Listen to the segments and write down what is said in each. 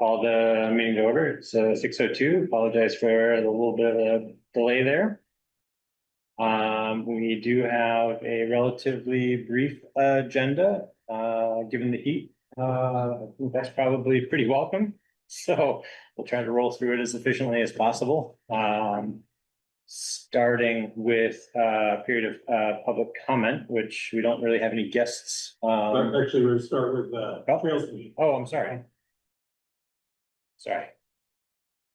Call the meeting to order. It's 6:02. Apologize for the little bit of a delay there. We do have a relatively brief agenda, given the heat. I think that's probably pretty welcome. So we'll try to roll through it as efficiently as possible. Starting with a period of public comment, which we don't really have any guests. Actually, we'll start with Trails Committee. Oh, I'm sorry. Sorry.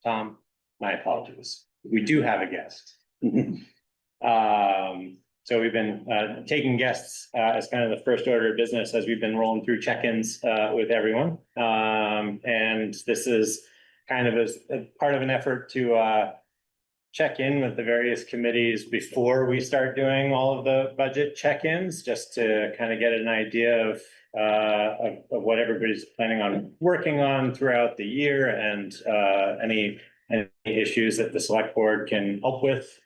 Tom, my apologies. We do have a guest. So we've been taking guests as kind of the first order of business as we've been rolling through check-ins with everyone. And this is kind of as a part of an effort to check in with the various committees before we start doing all of the budget check-ins, just to kind of get an idea of what everybody's planning on working on throughout the year, and any issues that the select board can help with.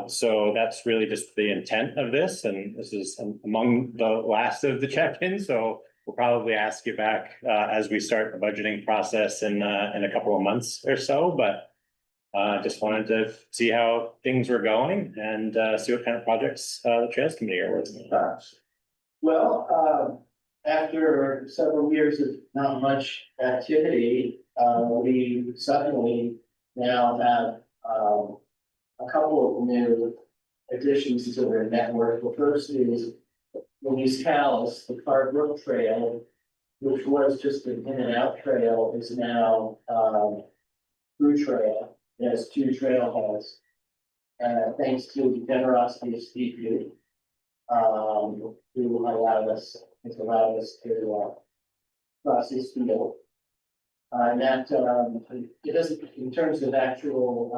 So that's really just the intent of this, and this is among the last of the check-ins. So we'll probably ask you back as we start the budgeting process in a couple of months or so, but just wanted to see how things were going and see what kind of projects the Trails Committee are working on. Well, after several years of not much activity, we suddenly now have a couple of new additions to their network. The first is Louise Calais, the Carr Brook Trail, which was just an in and out trail, is now through trail. It has two trailheads, thanks to the generosity of Steve Youth, who allowed us to cross this field. And that it doesn't, in terms of actual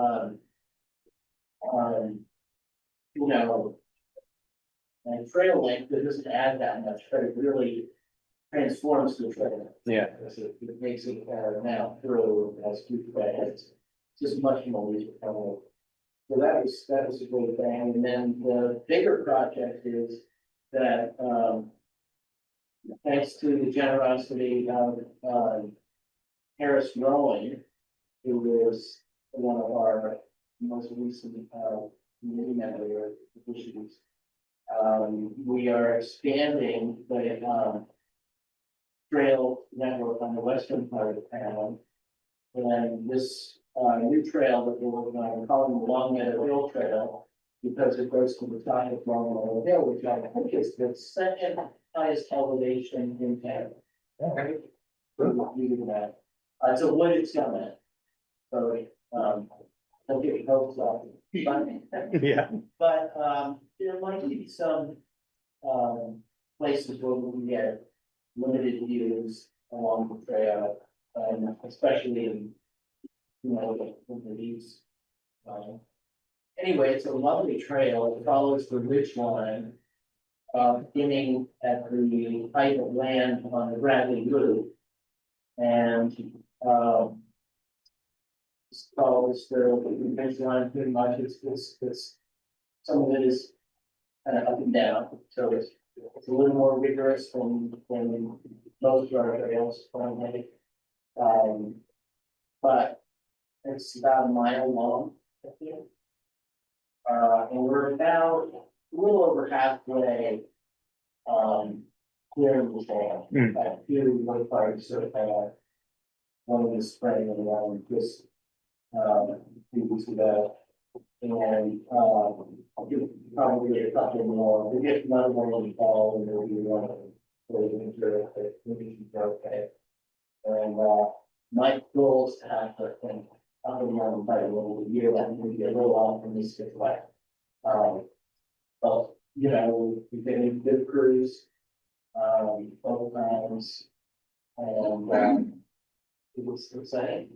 and trail length, it doesn't add that much, but it really transforms the trail. Yeah. It makes it now through as two trails. Just much more easy. So that was a great thing. And then the bigger project is that thanks to the generosity of Harris Rowling, who is one of our most recent committee member positions, we are expanding the trail network on the western part of town. And this new trail that we're calling the Long Meadow Hill Trail, because it goes to the top of Long Meadow Hill, which I think is the second highest elevation in town. Right? It's a wooded summit. So I'll give you hopes up. Yeah. But there might be some places where we can get limited views along the trail, especially in the east. Anyway, it's a lovely trail. It follows the ridge line, beginning at the height of land on the Bradley Loop, and it's follows the ridge line pretty much. It's some of it is kind of up and down, so it's a little more rigorous than most of our trails, but it's about a mile long, I think. And we're about a little over halfway clearing the trail. Here we look like sort of one of the spreading around this few weeks ago. And I'll give probably a couple more. We get another one in the fall, and there'll be one for the winter if the conditions are okay. And my goal is to have the thing up and running by the end of the year. That would be a little optimistic, but we've been in good crews both times, and it was exciting.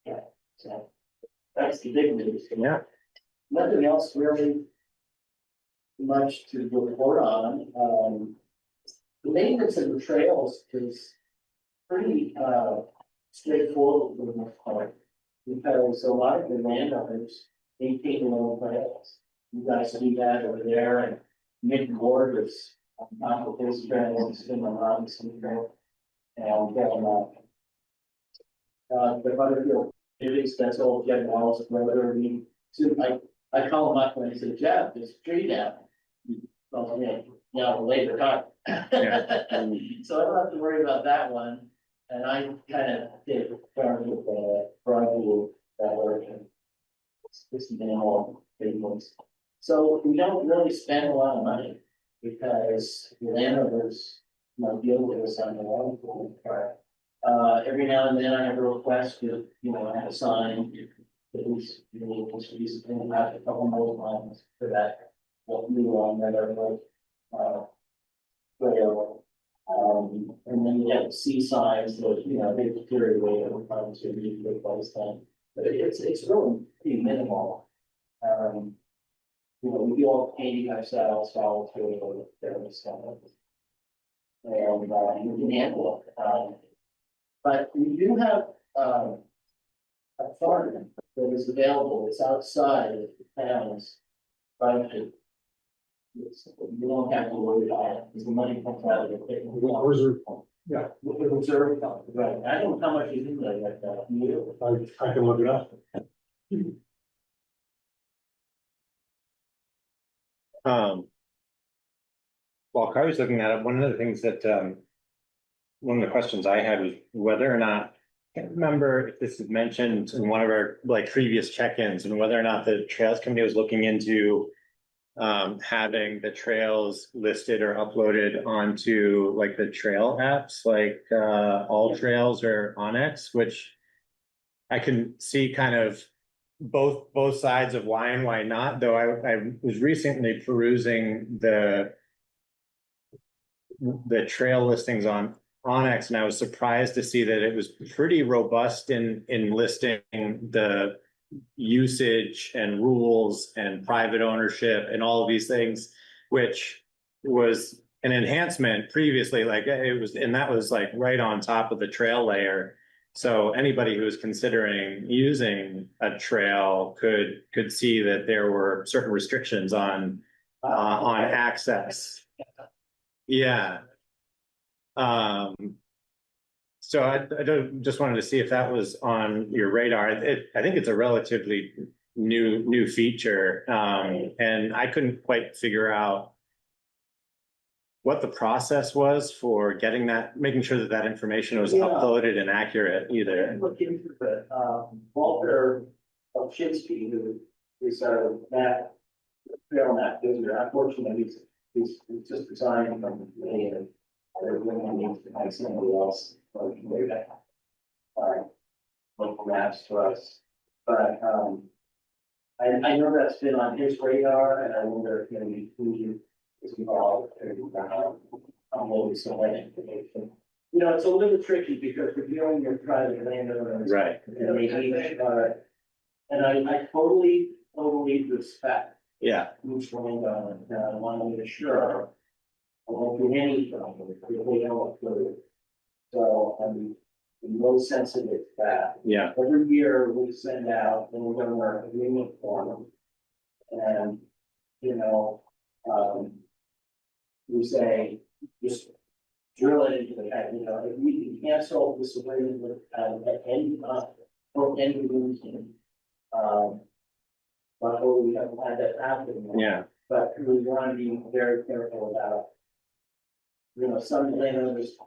Yeah, so that's the big news. Yeah. Nothing else really much to report on. The maintenance of the trails is pretty straightforward for the most part, because a lot of the landowners maintain their own trails. You guys do that over there, and Nick Ward is on top of his trails, and Robinson Trail, and the Butterfield, communities, that's all Jeb Wallace, brother, I call him up and I said, Jeff, there's a tree down. Well, yeah, later time. So I don't have to worry about that one, and I kind of did start with the broadwood that work and it's minimal big ones. So we don't really spend a lot of money because the landowners, deal with us on the long part. Every now and then I have a request to, have a sign. At least, recently have a couple more lines for that. What we want that are like, trail. And then we have C signs that, they deteriorate over time, so we need to replace them. But it's really pretty minimal. We do all painting ourselves, solid to different stuff. And we can handle it. But we do have a farm that is available. It's outside of the town's budget. You don't have to worry about it because the money comes out of it. Reserve fund. Yeah, with the reserve fund, right? I don't know how much is in there like that. I can look it up. While Carly's looking at it, one of the things that, one of the questions I had was whether or not, I can't remember if this is mentioned in one of our previous check-ins, and whether or not the Trails Committee was looking into having the trails listed or uploaded onto the trail apps, All Trails or Onyx, which I can see kind of both sides of why and why not, though I was recently perusing the trail listings on Onyx, and I was surprised to see that it was pretty robust in listing the usage and rules and private ownership and all of these things, which was an enhancement previously, that was right on top of the trail layer. So anybody who was considering using a trail could see that there were certain restrictions on access. Yeah. So I just wanted to see if that was on your radar. I think it's a relatively new feature, and I couldn't quite figure out what the process was for getting that, making sure that information was uploaded and accurate either. Look into it. Walter Ovchinsky, who is our trail map visitor, unfortunately, he's just resigned from me, and everyone needs to find somebody else. Local maps to us, but I know that's been on his radar, and I wonder if maybe who is involved. Maybe some like information. It's a little tricky because we're dealing with private landowners, Right? And I totally respect. Yeah. Each landowner, and I want to make sure I won't do anything if they don't approve it. So I'm most sensitive to that. Yeah. Every year we send out, and we're going to agreement form. And, we say, just drill it into the head, if we can cancel this agreement with, at any time, or any reason. But we haven't had that happen. Yeah. But we want to be very careful about, some landowners,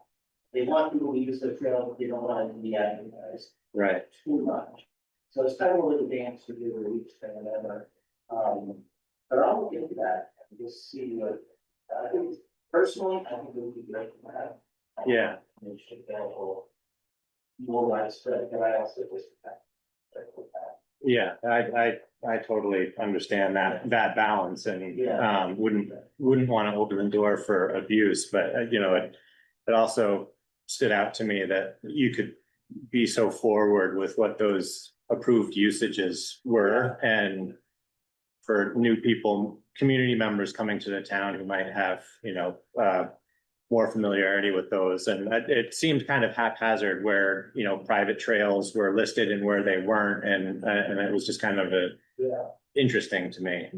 they want people to use their trail, but they don't want it to be advertised Right. too much. So it's kind of a little dance to do with each thing and whatever. But I'll look into that and just see what, I think personally, I think it would be great to have. Yeah. It should be available more widespread, but I also just. Yeah, I totally understand that balance, and wouldn't want to open the door for abuse, but it also stood out to me that you could be so forward with what those approved usages were, and for new people, community members coming to the town who might have more familiarity with those, and it seemed kind of haphazard where private trails were listed and where they weren't, and it was just kind of interesting to me.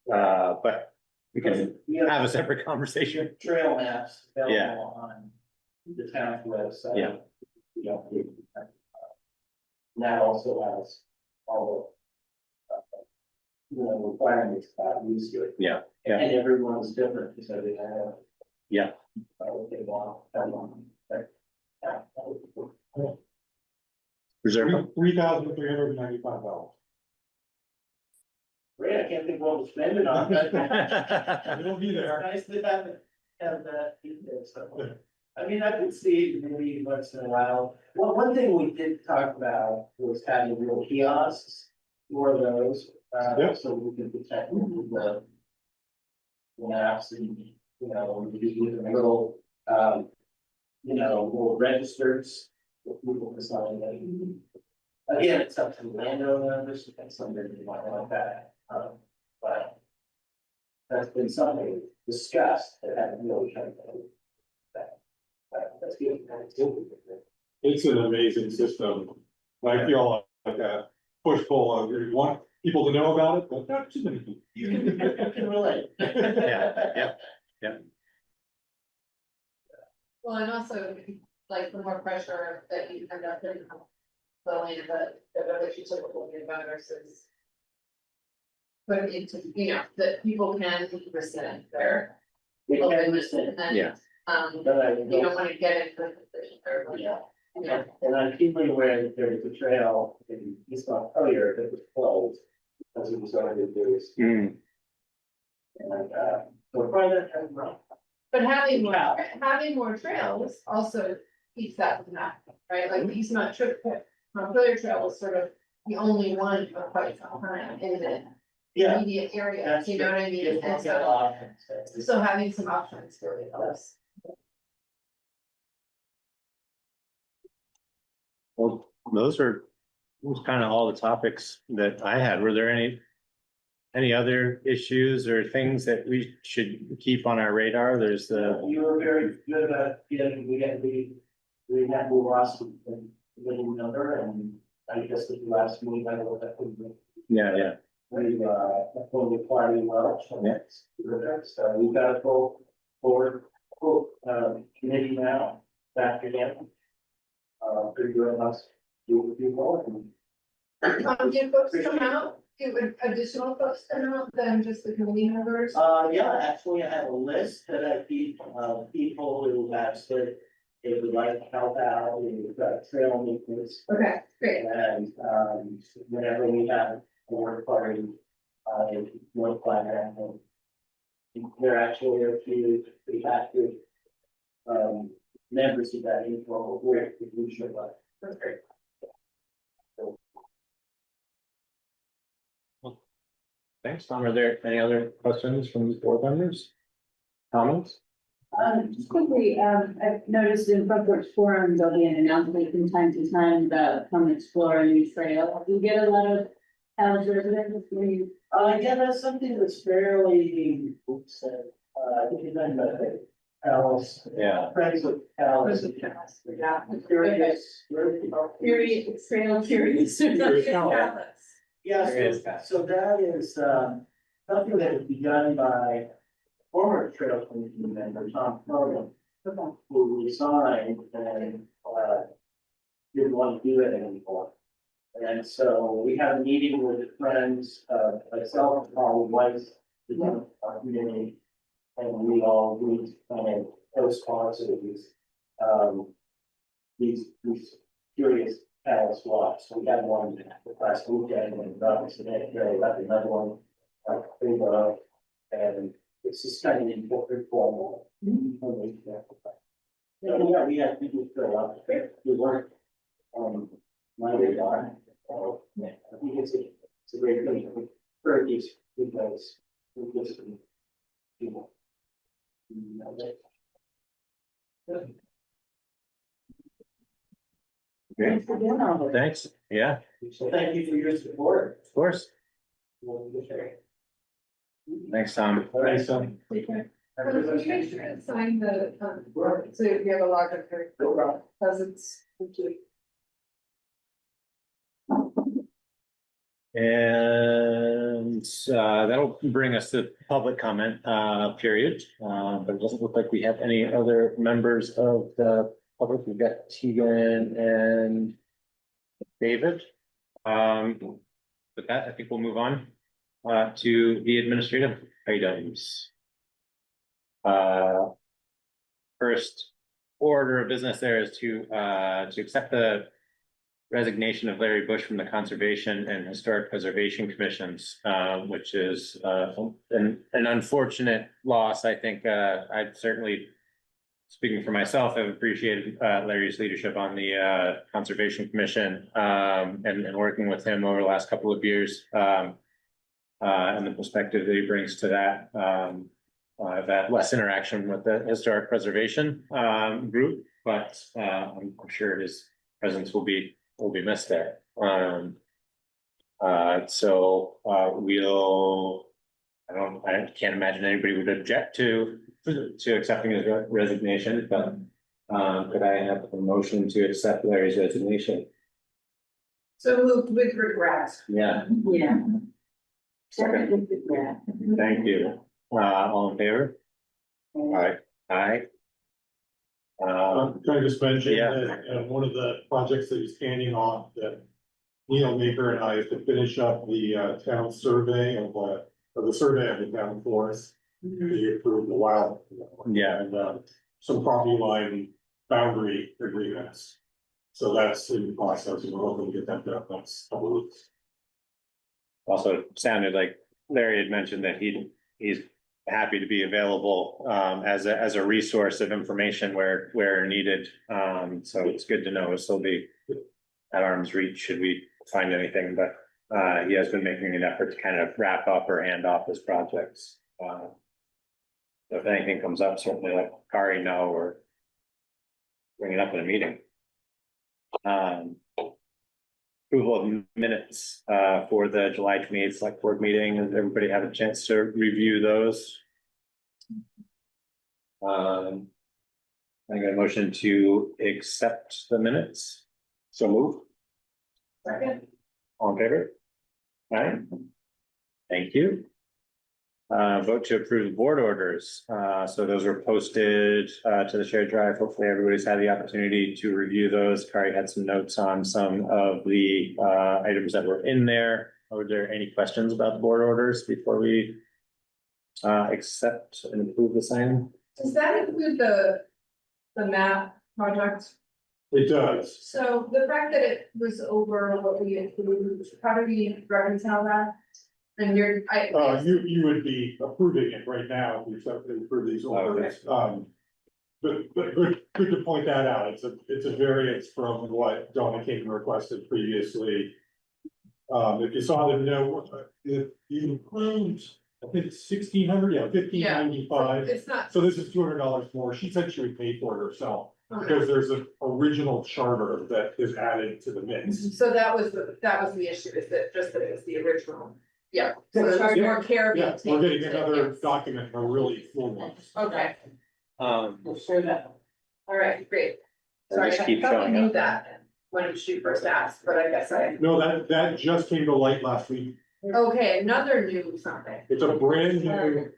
But we can have a separate conversation. Trail maps available on the town's website. Yeah. now also has all the, requirements about use here. Yeah. And everyone's different, so they have. Yeah. What they want, how long, but, yeah, that would be cool. Reserve. $3,395. Great, I can't think what we'll spend it on, but. It'll be there. Nice to have that in there, so. I mean, I could see maybe once in a while, well, one thing we did talk about was having little kiosks for those, Yep. so we can protect the. Maps and, maybe even little, little registers for people to sign in. Again, it's up to the landowners, and something they might like that, but. That's been something discussed that haven't really come to that. That's good. It's an amazing system. I feel like a push pull, you want people to know about it, but not too many people. You can relate. Yeah. Well, and also, like, the more pressure that you end up in the land, the village you typically get about versus. Put it into, that people can rescind their. We can listen, And then, Yeah. but I you don't wanna get into a position where, yeah. And I'm keenly aware that there was a trail in East Montpelier that was closed because it was already used. Mm. And, so probably that kind of wrong. But having more trails also keeps that from that, right? Like the East Montpelier Trail is sort of the only one for quite some time in the immediate area, That's you know what I mean? true. And Yeah, a so, lot of things. so having some options really helps. Well, those was kind of all the topics that I had. Were there any other issues or things that we should keep on our radar? There's the, You were very good about getting, we had more lost than the number, and I guess the last meeting, I know that would be. yeah. Totally quite well, so that's good. So we've got a full committee now, back again. Pretty good enough, do with people and. Did folks come out, do additional folks come out than just the community members? Yeah, actually, I have a list that I keep, people who have said they would like to help out, we've got trail maintenance. Okay, great. And, whenever we have a work party, notify them. And there actually are a few, pretty active, members of that informal group, we should like. That's great. Thanks, Tom. Are there any other questions from the board members? Comments? Just quickly, I've noticed in Front Porch Forum, there'll be an announcement from time to time about come explore a new trail. Do you get a lot of Calais residents when you? Yeah, that's something that's fairly, I think you've done that, Alice. Yeah. Friends with Alice. Yeah. Curious. Curious, trail curious. Yeah, There is so that is, something that was begun by former trail committee member Tom Cronin, who resigned and, didn't want to do it anymore. And so we had a meeting with friends, myself, Paul Weiss, the community, and we all agreed to kind of co-sponsor these curious Alice walks. So we had one last weekend and today, got another one, and it's just kind of informal. So yeah, we had people fill up, we weren't, my radar. Yeah, I think it's a great thing for these because we just people. Great. Thanks. Yeah, So thank you for your support. of course. Okay. Thanks, Tom. Thanks, Tom. Everybody. Sign the, so you have a lot of your presents. And that'll bring us to public comment period. But it doesn't look like we have any other members of the public. We've got Tegan and David. With that, I think we'll move on to the administrative items. First order of business there is to accept the resignation of Larry Bush from the Conservation and Historic Preservation Commissions, which is an unfortunate loss. I think I'd certainly, speaking for myself, I've appreciated Larry's leadership on the Conservation Commission and working with him over the last couple of years and the perspective that he brings to that. I've had less interaction with the Historic Preservation group, but I'm sure his presence will be missed there. So we'll, I can't imagine anybody would object to accepting his resignation, but could I have a motion to accept Larry's resignation? So moved with regret. Yeah, Yeah. Second. Yeah. thank you. All in favor? Aye. Aye. Can I just mention Yeah. that, one of the projects that he's handing off, that Neil Maker and I have to finish up the, town survey of the survey of the town forest. We approved a while. Yeah. And, some property line boundary agreements. So that's in the process, and we're hoping to get that done next couple of weeks. Also sounded like Larry had mentioned that he's happy to be available as a resource of information where needed. So it's good to know he'll be at arm's reach should we find anything, but he has been making an effort to kind of wrap up or hand off his projects. So if anything comes up, certainly let Kari know or bring it up in a meeting. Approval of minutes for the July 28th select board meeting. Has everybody had a chance to review those? I got a motion to accept the minutes. So move. Second. All in favor? All right. Thank you. Vote to approve board orders. So those were posted to the shared drive. Hopefully everybody's had the opportunity to review those. Kari had some notes on some of the items that were in there. Are there any questions about the board orders before we accept and approve the sign? Does that include the map project? It does. So the fact that it was over what we included, how do we reconcile that? And You would be approving it right now if you accept and approve these orders. But good to point that out. It's a variance from what Donna King requested previously. If you saw the note, if you include, I think $1,600, yeah, $1,595. It's not. So this is $200 more. She said she would pay for it herself Okay. because there's an original charter that is added to the mix. So that was the issue, is that just that it was the original, yeah, so The there's charter- more care being Yeah, taken. we're getting to it, another yes. document, a really full one. Okay, We'll show that. all right, great. Or Sorry, just I keep thought we showing knew up. that when she first asked, but I guess No, that just came to light last week. okay, another new something, It's a brand new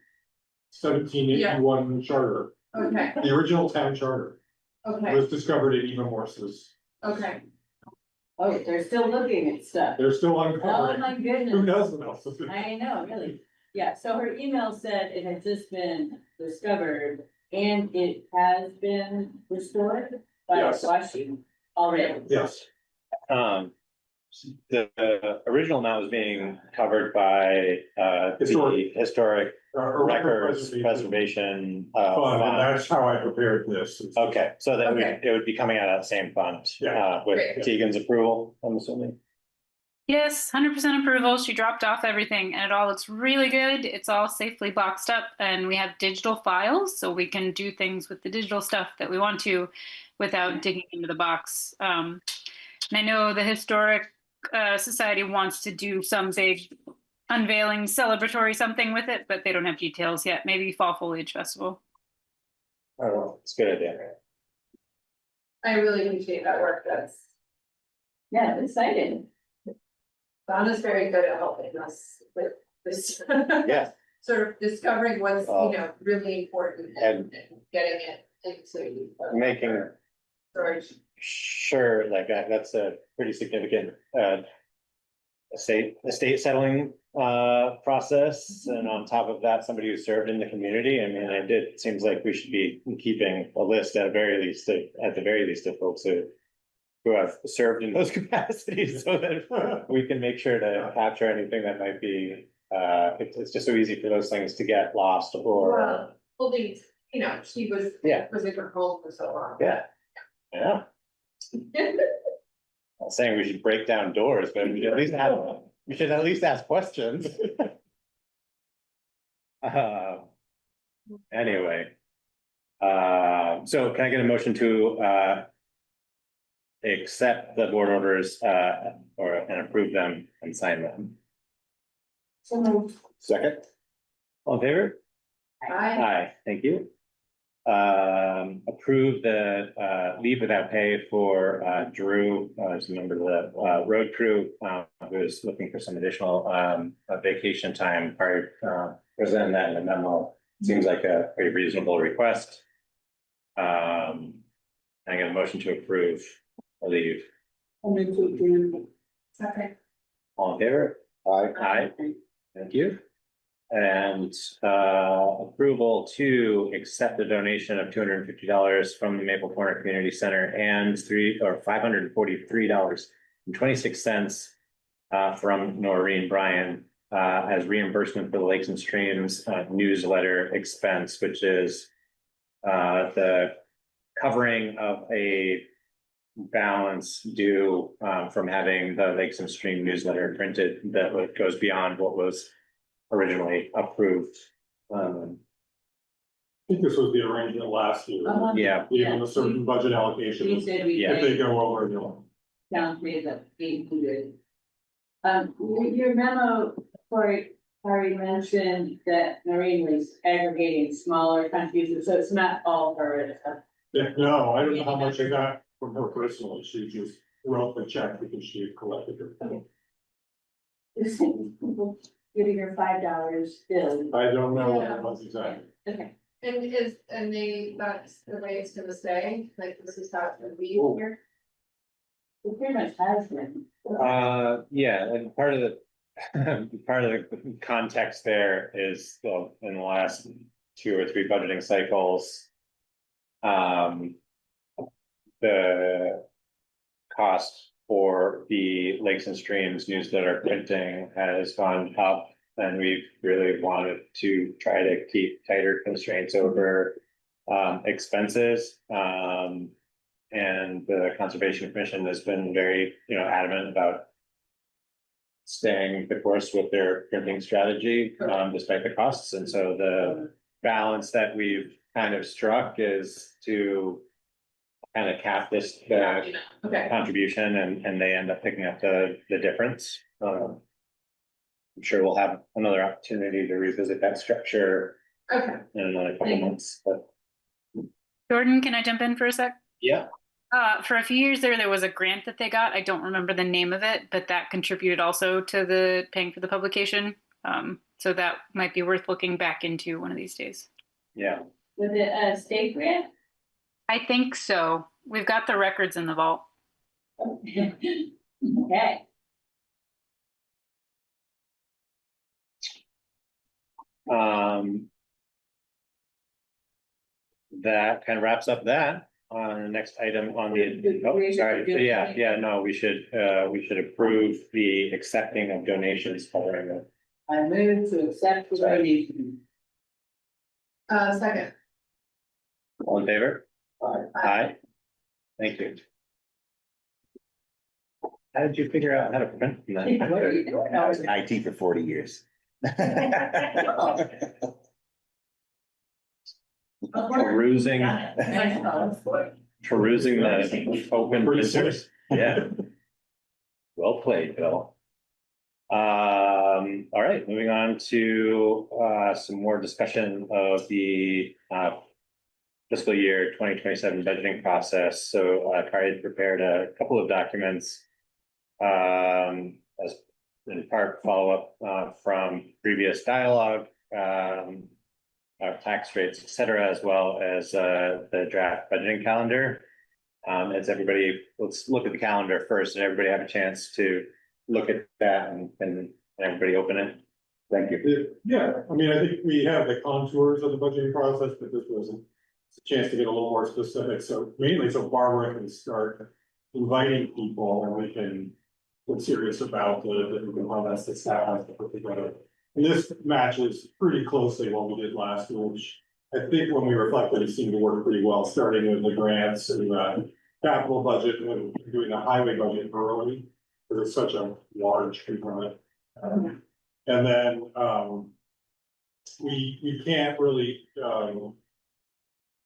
1781 charter, okay, the original town charter. okay, Was discovered in Eva Morse's. okay. Oh, they're still looking at stuff. They're still Oh, uncovering. my Who goodness. knows what else is in it? I know, really. Yeah, so her email said it had just been discovered and it has been restored by Yes. Washi already. Yes, The original amount was being covered by the historic records preservation fun, and fund. that's how I prepared this. Okay, so that Okay. it would be coming out of that same fund, Yeah. with Great. Tegan's approval, I'm assuming. Yes, 100% approval. She dropped off everything and it all looks really good. It's all safely boxed up and we have digital files so we can do things with the digital stuff that we want to without digging into the box. And I know the Historic Society wants to do some big unveiling celebratory something with it, but they don't have details yet. Maybe Fall Foliage Festival. Oh, it's a good idea. I really appreciate that work, that's, Yeah, exciting. Donna's very good at helping us with this. Yeah. Sort of discovering what's, Oh. really important And- and getting it into. Making storage. Sure, like that's a pretty significant estate settling process, and on top of that, somebody who served in the community. I mean, it seems like we should be keeping a list at the very least of folks who have served in those capacities, so that we can make sure to capture anything that might be it's just so easy for those things to get lost or Well, you know, she was. Yeah. Was in her home for so long. yeah. Not saying we should break down doors, but we should at least ask questions. Anyway. So can I get a motion to accept the board orders and approve them and sign them? So, Second. All in favor? Aye, thank you. Approve the leave without pay for Drew, as a member of the road crew, who is looking for some additional vacation time. Presenting that in a memo seems like a pretty reasonable request. I get a motion to approve the leave. Second. All in favor? Aye. Thank you. And approval to accept the donation of $250 from the Maple Corner Community Center and $543.26 from Noreen Bryan as reimbursement for the Lakes and Streams newsletter expense, which is the covering of a balance due from having the Lakes and Stream newsletter printed that goes beyond what was originally approved. I think this was the arrangement last year. Yeah, Even a certain budget allocation, we if said we Yeah. they did go over, you'll. down to the 800. Your memo, Corey mentioned that Noreen was aggregating smaller contributions, so it's not all her. No, I don't know how much I got from her personally, she just wrote the check because she had collected it. People giving her $5 still. I don't know what it was exactly. Okay. And that's the way it's gonna stay, like this is how it's gonna be Oh. here. It pretty much has been. yeah, and part of the context there is, well, in the last 2 or 3 budgeting cycles, the cost for the Lakes and Streams newsletter printing has gone up, and we've really wanted to try to keep tighter constraints over expenses. And the Conservation Commission has been very, adamant about staying the course with their printing strategy, despite the costs. And so the balance that we've kind of struck is to kind of cap this Okay, contribution, and they end up picking up the difference. I'm sure we'll have another opportunity to revisit that structure okay. in another couple months, but Jordan, can I jump in for a sec? yeah. For a few years there was a grant that they got. I don't remember the name of it, but that contributed also to the paying for the publication. So that might be worth looking back into one of these days. Yeah. Was it a state grant? I think so. We've got the records in the vault. Okay. That kind of wraps up that. On the next item on the, oh, sorry, yeah, no, we should approve the accepting of donations covering it. I move to accept the donation. Second. All in favor? Aye. Thank you. How did you figure out how to print from that? What are you doing? I was in IT for 40 years. Perusing the open printers. Yeah. Well played, Bill. All right, moving on to some more discussion of the fiscal year 2027 budgeting process. So Kari had prepared a couple of documents as in part follow-up from previous dialogue, our tax rates, et cetera, as well as the draft budgeting calendar. As everybody, let's look at the calendar first and everybody have a chance to look at that and everybody open it. Thank you. Yeah, I mean, I think we have the contours of the budgeting process, but this was a chance to get a little more specific, so mainly so Barbara can start inviting people and we can get serious about how that's the staff has to put together. And this matches pretty closely what we did last year, which I think when we reflected, it seemed to work pretty well, starting with the grants and capital budget and doing the highway budget early, because it's such a large component. And then, we can't really,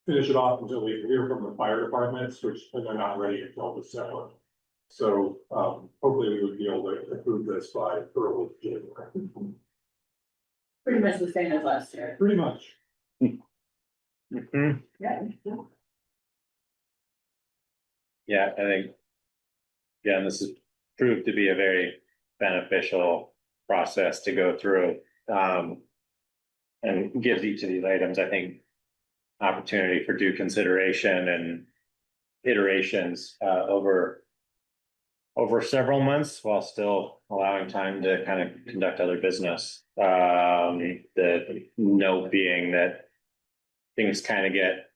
finish it off until we hear from the fire departments, which they're not ready until December. So, hopefully we would be able to approve this by early January. Pretty much the same as last year. Pretty much. Mhm. Yeah. Yeah, I think. Yeah, and this has proved to be a very beneficial process to go through. And gives each of these items, I think, opportunity for due consideration and iterations over several months while still allowing time to kind of conduct other business. The note being that things kind of get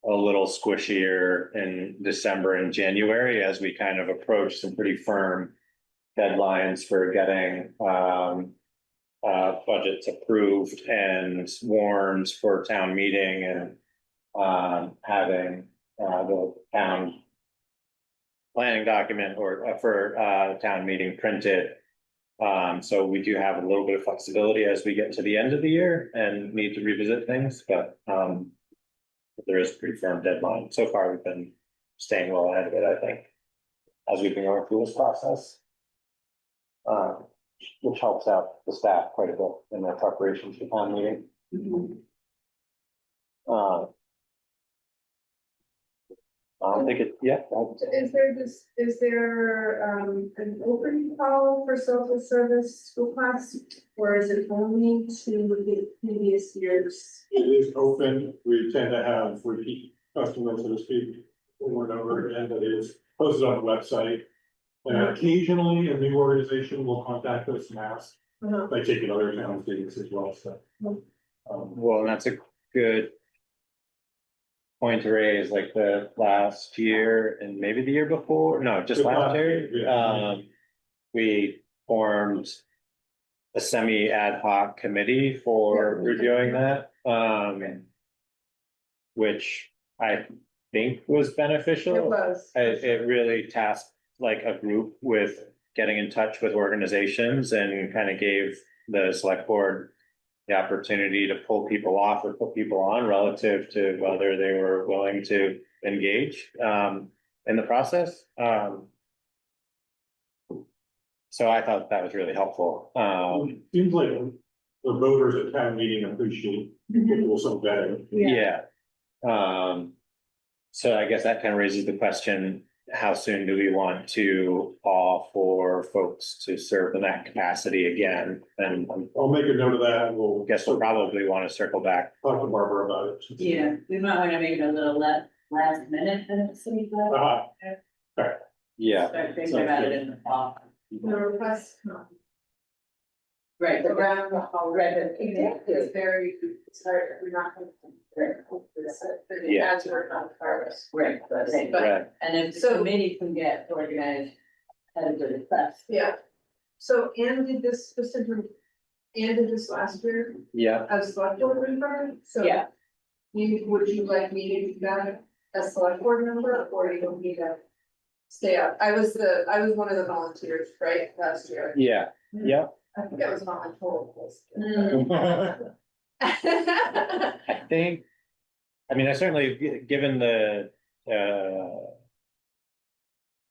a little squishier in December and January as we kind of approach some pretty firm deadlines for getting budgets approved and warned for town meeting and having the town planning document or for town meeting printed. So we do have a little bit of flexibility as we get to the end of the year and need to revisit things, but there is a pretty firm deadline. So far, we've been staying well ahead of it, I think, as we've been going through this process. Which helps out the staff quite a bit in their preparations for town meeting. I think it, yeah. Is there an open call for social service school class? Or is it only to the previous years? It is open. We tend to have repeat customers, so to speak, over and over again, but it is posted on the website. Occasionally, a new organization will contact us and ask, they take in other towns meetings as well, so. Well, and that's a good point to raise, like the last year and maybe the year before, no, just last year. Yeah. We formed a semi ad hoc committee for reviewing that, which I think was beneficial. It was. It really tasked like a group with getting in touch with organizations and kind of gave the select board the opportunity to pull people off or put people on relative to whether they were willing to engage in the process. So I thought that was really helpful. Seems like the voters at town meeting appreciate people so better. Yeah. So I guess that kind of raises the question, how soon do we want to call for folks to serve in that capacity again? And I'll make a note of that and we'll I guess we'll probably want to circle back. talk to Barbara about it. Yeah, we might want to make it a little last minute than it seems like. Yeah. Start thinking about it in the fall. The request. Right. Around the whole. Right. It's very, it's hard, we're not. But it Yeah. has worked on Paris. Right, but, Right. and if the So- committee can get organized, as a request. Yeah. So Anne did this specific, Anne did this last year Yeah. as select board member, so. Yeah. Would you like me to do that as select board member, or you don't need to stay up? I was one of the volunteers, right, last year. Yeah. Yeah. I think I was voluntold. I think, I mean, I certainly, given the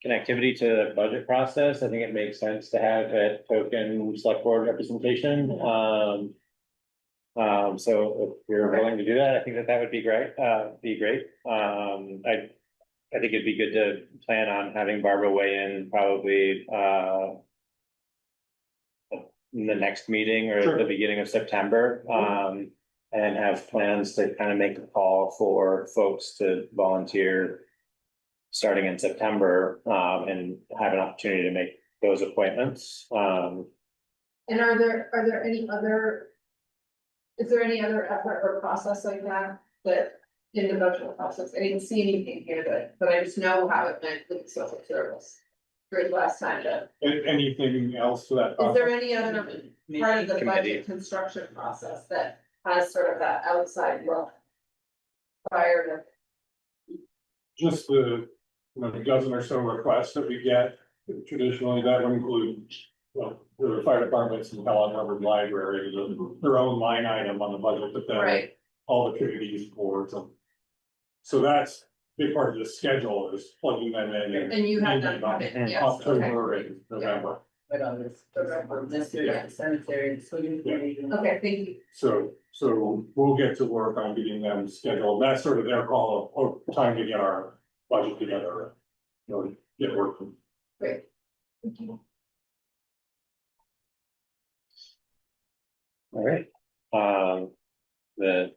connectivity to the budget process, I think it makes sense to have a token select board representation. So if you're willing to do that, I think that would be great, I think it'd be good to plan on having Barbara weigh in probably, in the next meeting or Sure. the beginning of September, and have plans to kind of make a call for folks to volunteer starting in September, and have an opportunity to make those appointments. And are there any other? Is there any other effort or process like that, in the budget process, I didn't see anything here, but I just know how it went with the social service. Great last time, but Anything else to that? is there any other part of the Committee. budget construction process that has sort of that outside look? Prior Just the, dozen or so requests that we get, traditionally that would include, well, the fire departments and Helen Hubbard Library, their own line item on the budget, but to, then right, all the committees, boards, and. So that's a big part of the schedule is plugging them in and you have done, in yes, okay, October and November. But on this cemetery, so you. okay, thank you. So we'll get to work on getting them scheduled. That's sort of their call of time to get our budget together. Get working. Great. Thank you. All right, the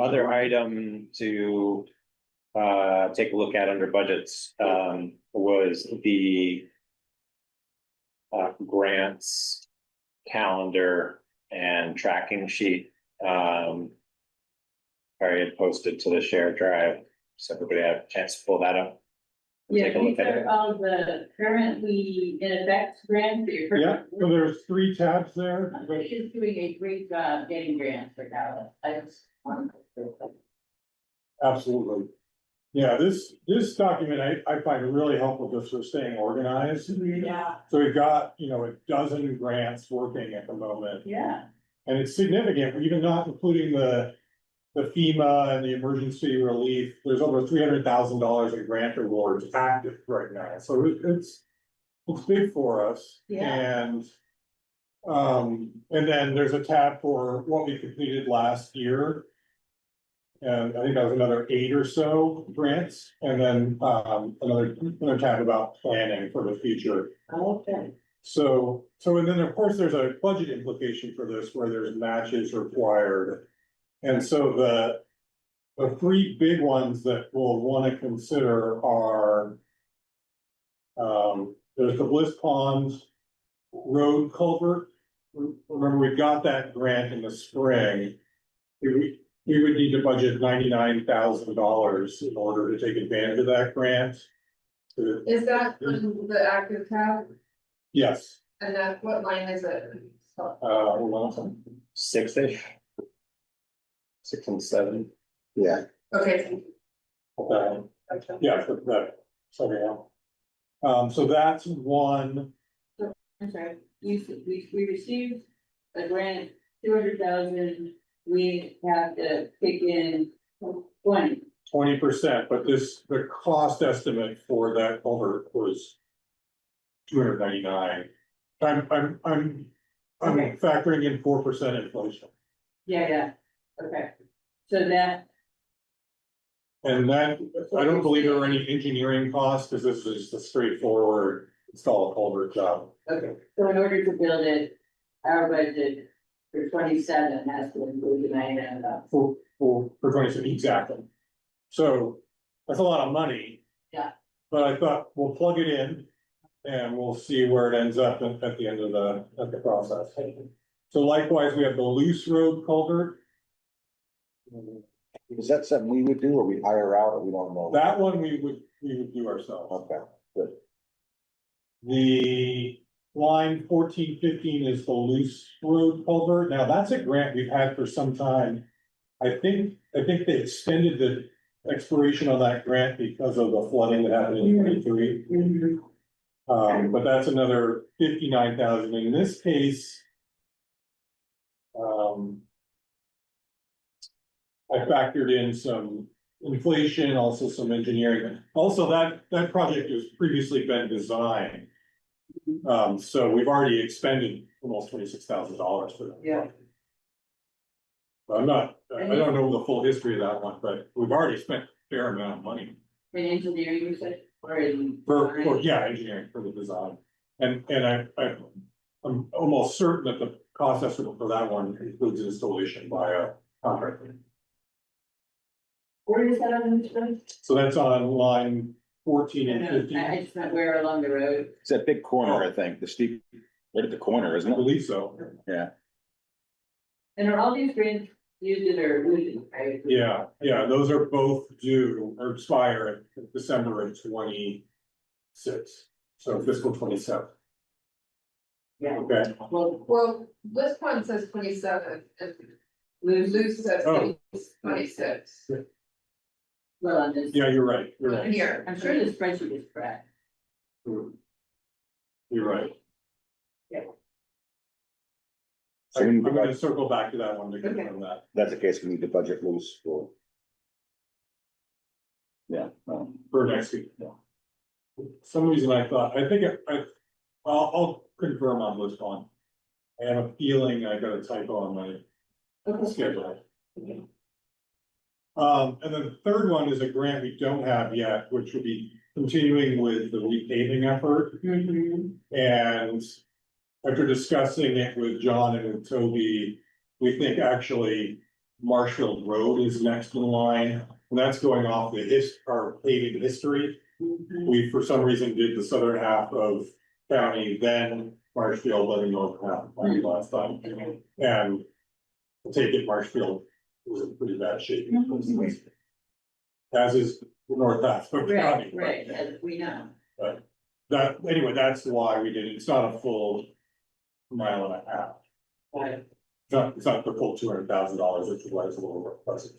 other item to take a look at under budgets was the grants calendar and tracking sheet. Harry had posted to the shared drive, so everybody had a chance to pull that up. and Yeah, take a look these at are it. all the currently in effect grants. that you're- Yeah, so there's 3 tabs there. She's doing a great job getting grants for Calais. I just want to. Absolutely. Yeah, this document I find really helpful just for staying organized. Yeah, So we've got, a dozen grants working at the moment. yeah. And it's significant, even not including the FEMA and the emergency relief, there's over $300,000 in grant awards active right now, so it's big for us. Yeah. And then there's a tab for what we completed last year. And I think that was another 8 or so grants, and then, another tab about planning for the future. Okay. So, and then of course, there's a budget implication for this where there's matches required. And so the 3 big ones that we'll wanna consider are. There's the Bliss Pond Road culvert. Remember, we got that grant in the spring. We would need to budget $99,000 in order to take advantage of that grant. Is that on the active tab, Yes, and that, what line is it? hold on a second. 6-ish. 6 and 7. Yeah, Okay. Okay. Okay. Yeah, sorry, so that's one, I'm sorry, we received a grant, 200,000, we have to kick in 20. 20%, but the cost estimate for that culvert was. 299. I'm factoring in 4% inflation, Yeah, okay. So that, and that, I don't believe there were any engineering costs, because this is just a straightforward install a culvert job. okay, so in order to build it, our budget for 27 has to include the 99,000. For 27, exactly. So that's a lot of money. Yeah. But I thought we'll plug it in and we'll see where it ends up at the end of the process. So likewise, we have the loose road culvert. is that something we would do or we hire out or we don't know? That one we would do ourselves. Okay, good. The line 1415 is the loose road culvert. Now, that's a grant we've had for some time. I think they extended the expiration on that grant because of the flooding that happened in 23. But that's another 59,000. In this case. I factored in some inflation, also some engineering. Also, that project has previously been designed. So we've already expended almost $26,000 for that. Yeah. I don't know the full history of that one, but we've already spent a fair amount of money In engineering, you said, or in. engineering for the design. And I'm almost certain that the cost estimate for that one includes installation by a contractor. Where is that on the list? So that's on line 14 I and don't know, 15. I just meant where along the road. It's that big corner, I think, the steep, right at the corner, isn't I it? believe so. Yeah. And are all these grants used or losing, right? Yeah, those are both due or expire in December of 26, so fiscal 27. Yeah. Okay, Well, this one says 27 and Lose, Luz says Oh. 26. well, on this, yeah, you're right, you're right. Here, I'm sure the spreadsheet is correct. You're right. So we I'm need to gonna budget, circle back to that one to confirm that. that's the case, we need to budget loose for. Yeah, For next week. Some reason I thought, I think I'll confirm on this one. I have a feeling I got a typo on my schedule. And then the third one is a grant we don't have yet, which would be continuing with the repaving effort. And after discussing it with John and with Toby, we think actually Marshfield Road is next in line. And that's going off our paving history. We, for some reason, did the southern half of county, then Marshfield, then the north half last time. And I take it Marshfield was in pretty bad shape. As is the north half of Right, county. right, as we know. That, anyway, that's why we did it. It's not a full mile and a half. Right. It's not the full $200,000, which was a little more pleasant.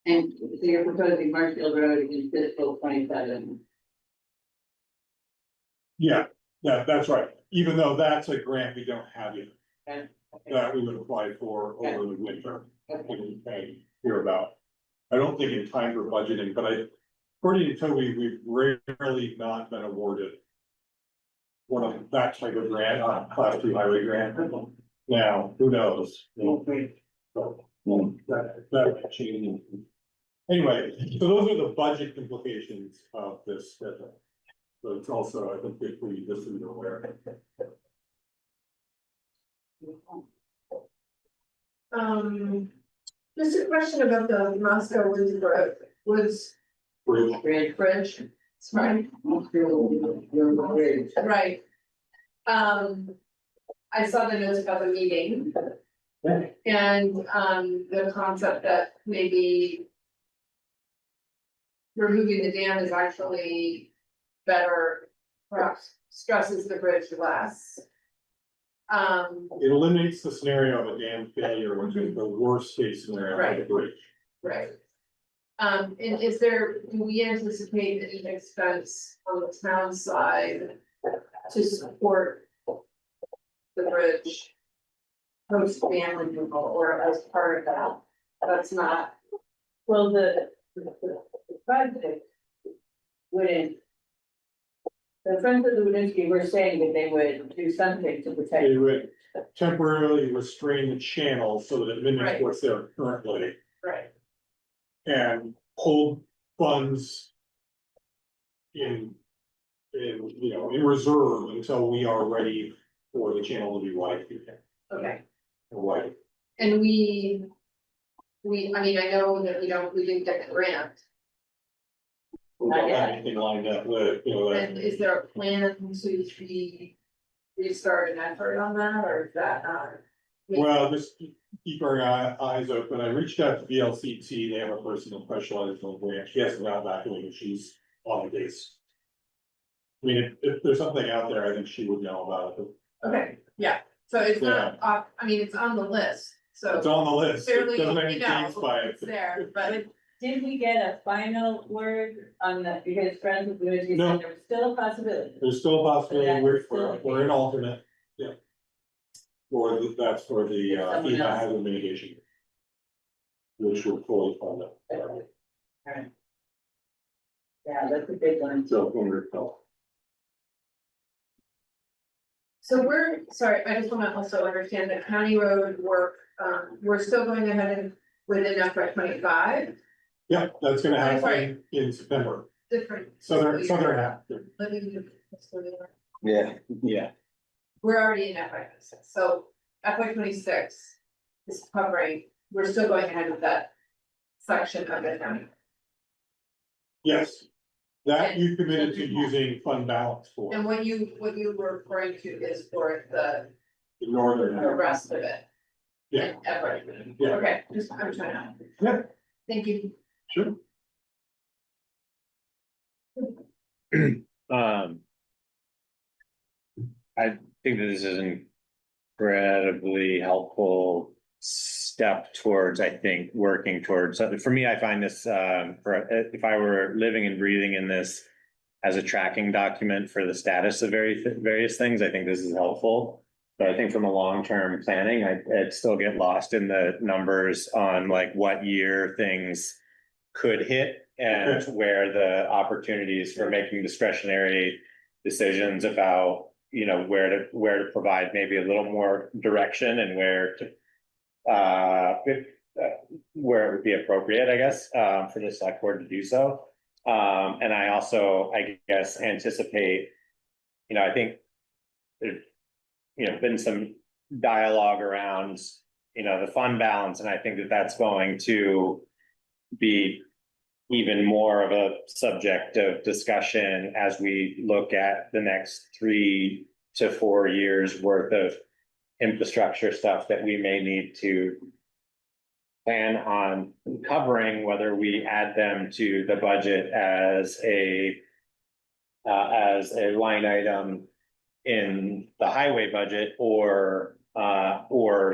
And so you're proposing Marshfield Road in fiscal 27. Yeah, that's right. Even though that's a grant we don't have yet. Okay. That we would apply for over the winter. And hear about. I don't think in time for budgeting, but according to Toby, we've rarely not been awarded one of that type of grant, class 2 highway grant. Now, who knows? That might change. Anyway, so those are the budget implications of this schedule. But it's also, I think, good for you, just so you're aware. Just a question about the Moscow Woods Bridge. Bridge, right? Right. I saw the notes about the meeting. And, the concept that maybe removing the dam is actually better, perhaps stresses the bridge less. It eliminates the scenario of a dam failure, which is the worst case scenario of the bridge. Right. And do we anticipate any expense on the town side to support the bridge post dam removal or as part of that? That's not. Well, the project wouldn't. The Friends of the Winsky were saying that they would do something to protect. They would temporarily restrain the channel so that it mimics Right. what's there currently Right. and hold funds in reserve until we are ready for the channel to be wide. Okay. Wide. And I mean, I know that we didn't get the grant. We don't have anything lined up with, And is there a plan to restart an effort on that, or is that not? well, just keep our eyes open. I reached out to VLCT. They have a person that specializes in grants. She hasn't got back to me, but she's on the case. I mean, if there's something out there, I think she would know about it. Okay, yeah, so it's not off, I mean, it's on the list, so. It's on the list. It Clearly, doesn't have any you know, dates by it. it's there, but Did we get a final word on that, because Friends of the Winsky No. said there was still a possibility? There's still a possibility, So that's we're still- an alternate, yeah. That's for the Someone FEMA else. hazard mitigation. Which will fully fund it. Alright. Yeah, that's a big one. So, when we're, so sorry, I just wanna also understand that county road work, we're still going ahead and within FY 25, yeah, that's gonna Oh, sorry. happen in September, different. southern fiscal year. half. Let me do fiscal year. yeah. We're already in FY 26, so FY 26, is covering, we're still going ahead with that section of the county. Yes, that you committed to using fund balance for, And what you were referring to is for the the northern. rest of it. Yeah. And everything. Yeah. Okay, just, I'm trying to. Yeah. Thank you. Sure. I think that this is an incredibly helpful step towards, I think, working towards, for me, I find this, if I were living and breathing in this as a tracking document for the status of various things, I think this is helpful. But I think from a long-term planning, I'd still get lost in the numbers on like what year things could hit and where the opportunities for making discretionary decisions about, you know, where to provide maybe a little more direction and where it would be appropriate, I guess, for the select board to do so. And I also, I guess, anticipate, you know, I think there's, you know, been some dialogue around, you know, the fund balance, and I think that that's going to be even more of a subject of discussion as we look at the next 3 to 4 years worth of infrastructure stuff that we may need to plan on covering, whether we add them to the budget as a line item in the highway budget, or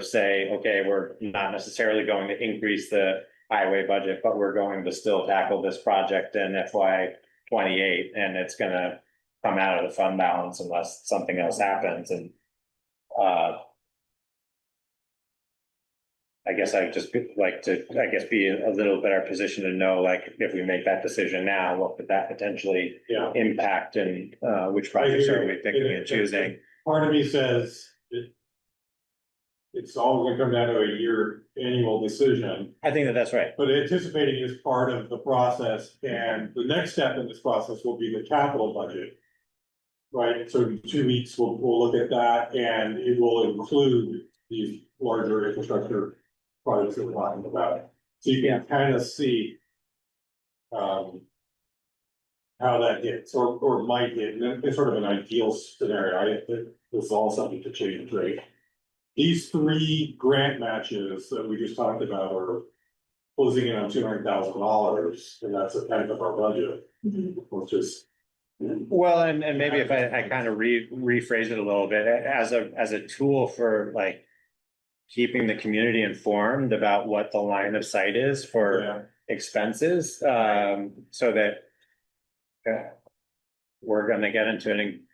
say, okay, we're not necessarily going to increase the highway budget, but we're going to still tackle this project in FY 28, and it's gonna come out of the fund balance unless something else happens. And I guess I'd just like to, be a little better position to know, like, if we make that decision now, what could that potentially Yeah. impact, and which projects are we picking and choosing? Part of me says it's all gonna come down to a year annual decision, I think that that's right. but anticipating is part of the process, and the next step in this process will be the capital budget. Right, so in 2 weeks, we'll look at that, and it will include these larger infrastructure projects that we're talking about. So you can kind of see how that hits, or might hit, and it's sort of an ideal scenario. This is all subject to change, right? These 3 grant matches that we just talked about are closing in on $200,000, and that's a tenth of our budget, which is. Well, and maybe if I kind of rephrase it a little bit, as a tool for like keeping the community informed about what the line of sight is for expenses, so that we're gonna get into an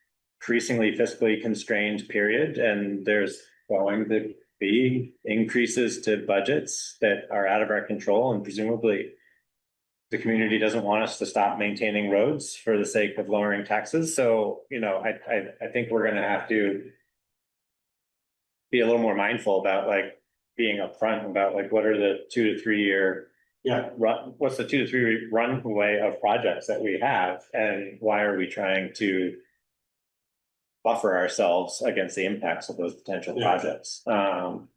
increasingly fiscally constrained period, and there's going to be increases to budgets that are out of our control, and presumably the community doesn't want us to stop maintaining roads for the sake of lowering taxes. So, you know, I think we're gonna have to be a little more mindful about like being upfront about like what are the 2 to 3 year what's the 2 to 3 year runway of projects that we have, and why are we trying to buffer ourselves against the impacts of those potential projects? By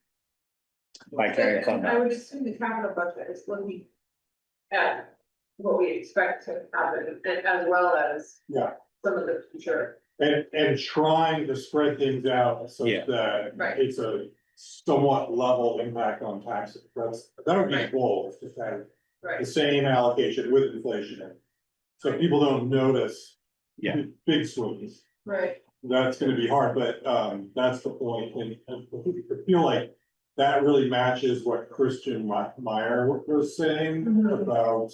carrying fund I would balance. assume the capital budget is looking at what we expect to happen, and as well as some of the future. And trying to spread things out so that Right. it's a somewhat level impact on taxes. That would be the Right. goal, is to have the Right. same allocation with inflation in it. So people don't notice big swings. Right. That's gonna be hard, but that's the point, and I feel like that really matches what Christian Meyer was saying about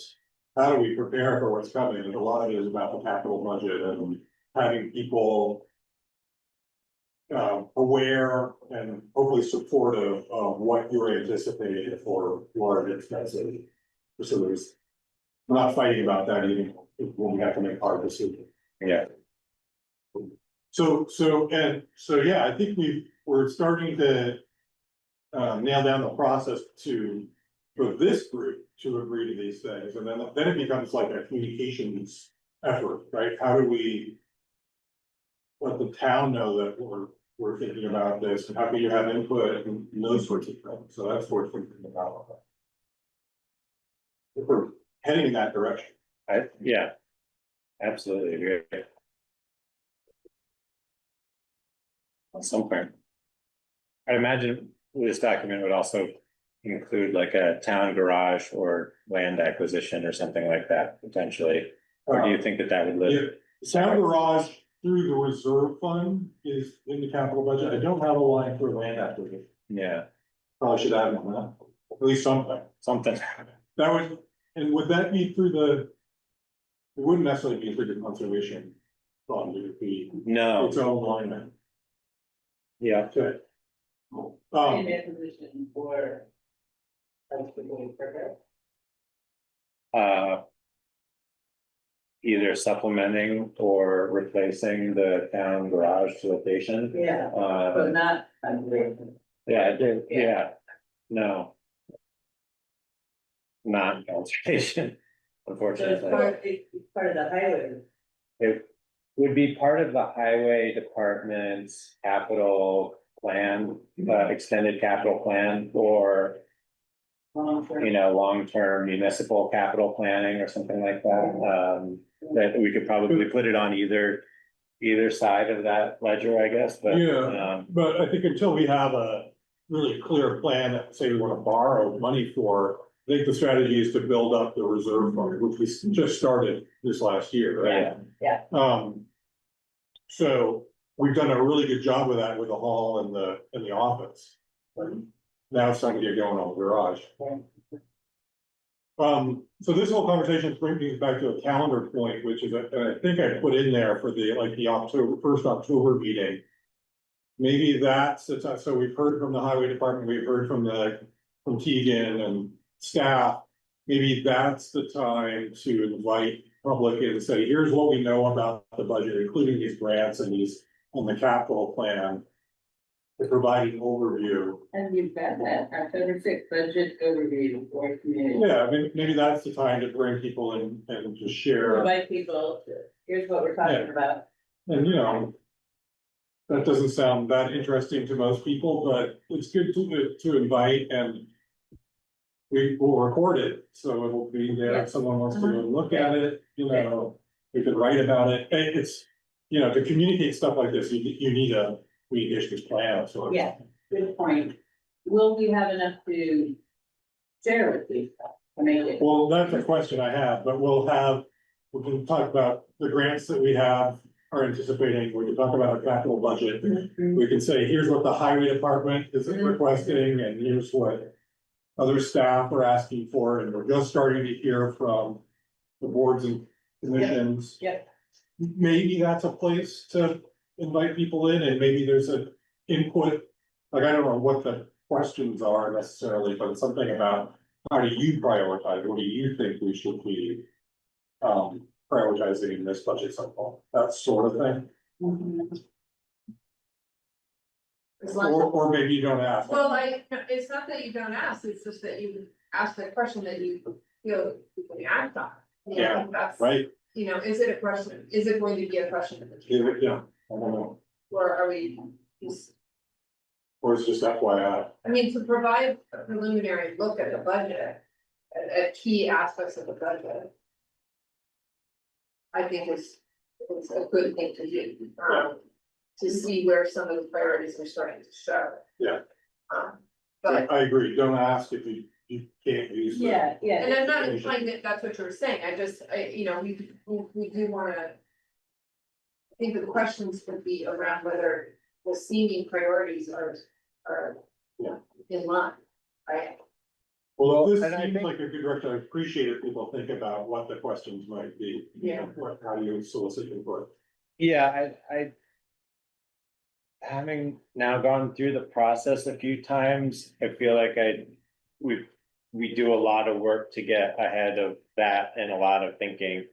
how do we prepare for what's coming, and a lot of it is about the capital budget and having people aware and hopefully supportive of what you're anticipating for large expensive facilities. We're not fighting about that even when we have to make hard decisions. Yeah. So, yeah, I think we're starting to nail down the process for this group to agree to these things, and then it becomes like a communications effort, right? How do we let the town know that we're we're thinking about this, and how can you have input and those sorts of things, so that's what we're thinking about. If we're heading in that direction. Yeah. Absolutely agree. At some point. I imagine this document would also include like a town garage or land acquisition or something like that, potentially. Or do you think that that would live? Yeah, the sound garage through the reserve fund is in the capital budget, I don't have a line for land acquisition, Yeah, probably should add one, huh? At least something. something. That would, and would that be through the? It wouldn't necessarily be through the conservation fund, it would be No, its own line then. yeah, Okay. In that position for. That's the way for either supplementing or replacing the town garage location. her. Yeah, but not. Yeah, I do, yeah, no. Not conservation, So it's unfortunately. part of the highway. It would be part of the highway department's capital plan, extended capital plan, or, you know, long-term municipal capital planning or something like that. That we could probably put it on either side of that ledger, I guess, but. Yeah, but I think until we have a really clear plan that say we wanna borrow money for. I think the strategy is to build up the reserve fund, which we just started this last year, right? Yeah. So we've done a really good job with that with the hall and the office. Now it's time to get going on the garage. So this whole conversation brings me back to a calendar point, which is, I think I put in there for the first October meeting. Maybe that's the time, so we've heard from the highway department, we've heard from Tegan and staff. Maybe that's the time to invite public and say, here's what we know about the budget, including these grants and these on the capital plan. To provide an overview. And you've got that October 6th budget overview for community. Yeah, I mean, maybe that's the time to bring people in and just share. Invite people, here's what we're talking about. And you know. That doesn't sound that interesting to most people, but it's good to invite and. We will record it, so it'll be there if someone wants to go look at it, you know, we could write about it, it's. You know, to communicate stuff like this, you need a communications plan, so. Yeah, good point. Will we have enough to share with you to make it? Well, that's a question I have, but we can talk about the grants that we have are anticipating, we can talk about our capital budget. We can say, here's what the highway department is requesting, and here's what other staff are asking for, and we're just starting to hear from the boards and commissions. Yep. Maybe that's a place to invite people in, and maybe there's an input, like, I don't know what the questions are necessarily, but something about how do you prioritize, what do you think we should be prioritizing in this budget cycle, that sort of thing, As long as- or maybe you don't ask. Well, it's not that you don't ask, it's just that you ask the question that you feel you can act on. You know, Yeah, that's, Right, you know, is it a question, is it going to be a question of the future? yeah, I don't know, Or are we just, or it's just FYI. I mean, to provide a preliminary look at the budget, at key aspects of the budget. I think it's a good thing to do, to see where some of the priorities are starting to show. Yeah. But, I agree, don't ask if you can't use. the- Yeah, yeah. and I'm not implying that that's what you're saying, you know, we do wanna. I think the questions would be around whether the seeming priorities are Yeah. in line, right? Well, this and I seems think- like a good direction, I appreciate if people think about what the questions might be. You know, how do you solicit input? Yeah, I. Having now gone through the process a few times, I feel like we do a lot of work to get ahead of that and a lot of thinking.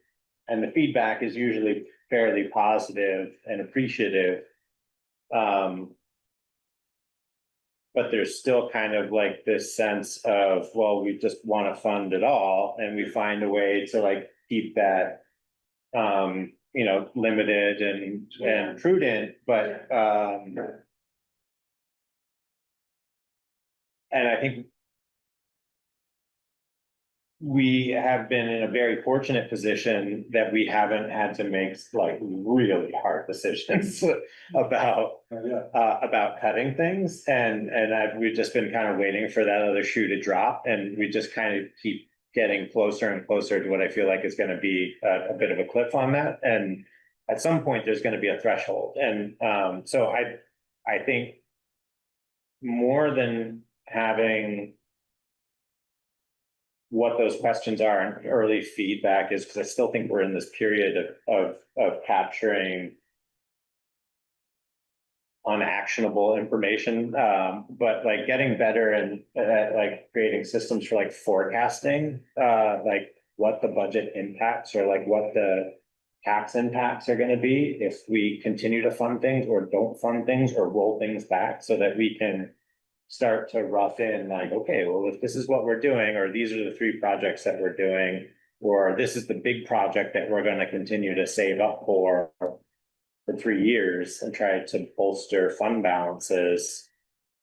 And the feedback is usually fairly positive and appreciative. But there's still kind of like this sense of, well, we just want to fund it all, and we find a way to like keep that. You know, limited and prudent, but and I think we have been in a very fortunate position that we haven't had to make like really hard decisions about cutting things, and we've just been kind of waiting for that other shoe to drop, and we just kind of keep getting closer and closer to what I feel like is going to be a bit of a cliff on that, and at some point there's going to be a threshold, and so I think more than having what those questions are and early feedback is, because I still think we're in this period of capturing unactionable information, but like getting better and like creating systems for like forecasting, like what the budget impacts or like what the tax impacts are going to be if we continue to fund things or don't fund things or roll things back, so that we can start to rough in like, okay, well, if this is what we're doing, or these are the 3 projects that we're doing, or this is the big project that we're going to continue to save up for 3 years and try to bolster fund balances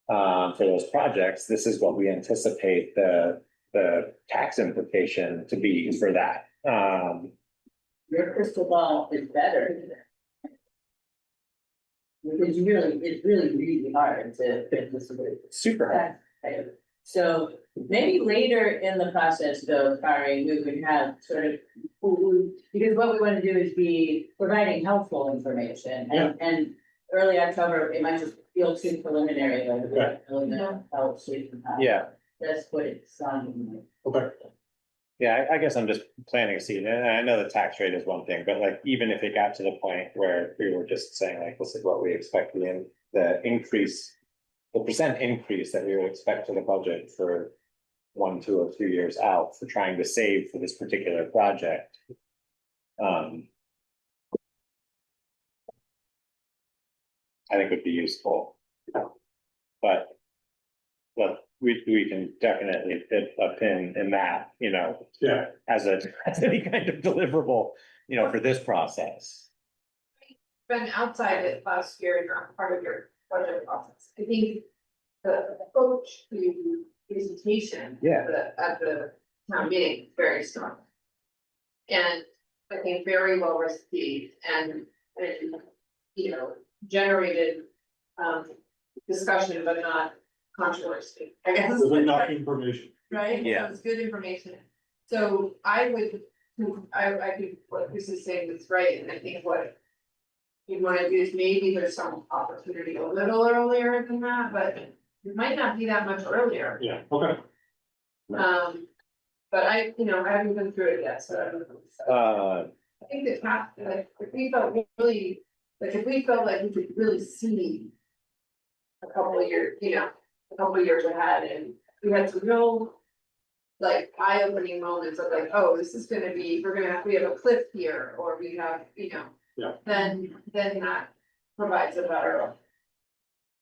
for those projects, this is what we anticipate the tax implication to be for that. Your crystal ball is better. Because it's really hard to fit this away. Super hard. So maybe later in the process though, Kari, we would have sort of, because what we want to do is be providing helpful information, and early October, it might just feel too preliminary, like. Yeah. That's what it's sounding like. Okay. Yeah, I guess I'm just planting a seed, and I know the tax rate is one thing, but like, even if it got to the point where we were just saying like, this is what we expect the increase, the percent increase that we would expect to the budget for 1, 2, or 3 years out for trying to save for this particular project. I think would be useful, but we can definitely fit a pin in that, Yeah, as any kind of deliverable, for this process. Been outside it last year, not part of your budget process. I think the approach to presentation. Yeah. At the town meeting is very strong. And I think very well received and, generated, discussion, but not controversy, I guess. there's enough information. Right? Yeah. So it's good information. So I think what Chris is saying is right, and I think what you want to do is maybe there's some opportunity a little earlier than that, but it might not be that much earlier. Yeah, okay. But I haven't been through it yet, so I don't know. I think that if we felt really, if we felt like we could really see a couple of years ahead, and we had some real eye-opening moments of like, oh, this is gonna be, we have a cliff here, or we have, Yeah. then that provides a better.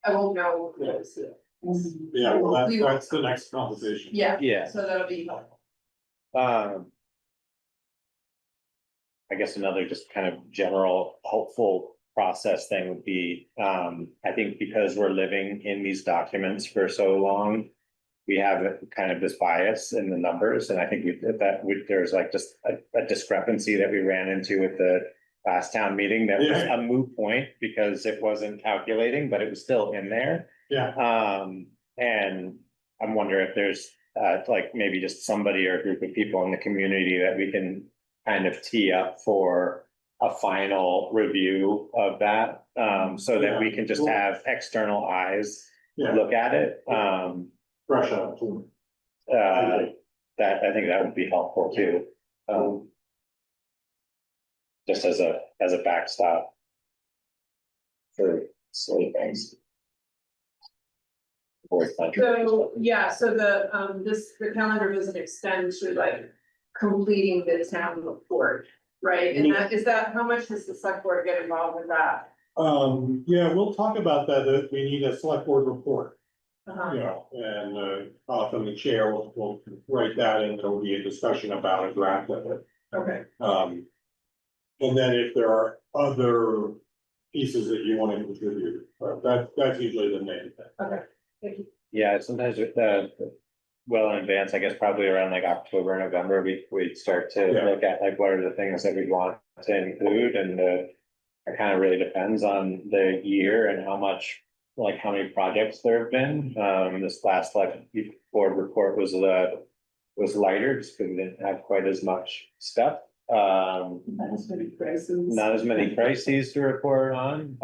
I won't know. Yeah, well, that's the next conversation. Yeah. Yeah. So that'll be helpful. I guess another just kind of general helpful process thing would be, I think because we're living in these documents for so long, we have kind of this bias in the numbers, and I think there's like just a discrepancy that we ran into with the last town meeting that was a moot point because it wasn't calculating, but it was still in there. Yeah. And I'm wondering if there's like maybe just somebody or a group of people in the community that we can kind of tee up for a final review of that, so that we can just have external eyes look at it. Fresh out. That I think that would be helpful too. Just as a backstop for silly things. So, yeah, so the calendar doesn't extend to completing the town report, right? And is that, how much does the select board get involved with that? Yeah, we'll talk about that we need a select board report. Uh-huh. And often the chair will write that, and there'll be a discussion about a draft of it. Okay. And then if there are other pieces that you want to contribute, that's usually the main thing. Okay. Thank you. Yeah, sometimes well in advance, I guess probably around like October, November, we'd start to Yeah. look at like what are the things that we want to include and it kind of really depends on the year and how much, like how many projects there have been. This last like board report was lighter just because we didn't have quite as much stuff. Not as many prices. Not as many crises to report on,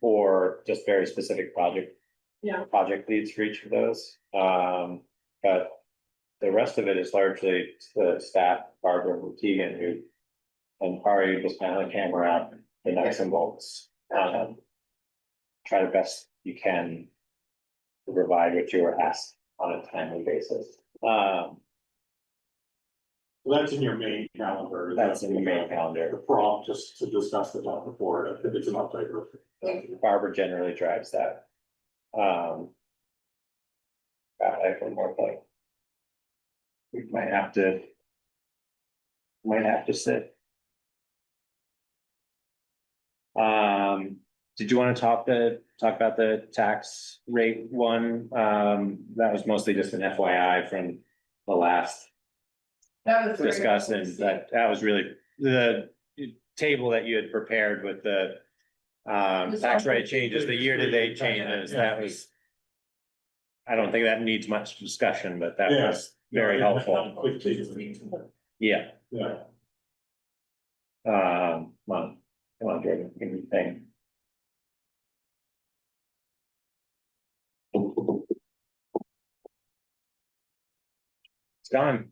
or just very specific project leads for each of those. But the rest of it is largely the staff, Barbara and Tegan, who, and Ari just kind of camera out the nuts and bolts. Try the best you can to provide what you were asked on a timely basis. That's in your main calendar. That's in the main The calendar. prompt just to discuss the topic report, I think it's an update. Barbara generally drives that. God, I have one more thing. We might have to sit. Did you want to talk about the tax rate one? That was mostly just an FYI from the last That was. very discussion, helpful to see. that was really the table that you had prepared with the tax rate changes, the year-to-date changes, that was. I don't think that needs much discussion, but that Yeah. was very helpful. Quick changes. Yeah. Yeah. Come on, Jordan, give me a thing. It's gone.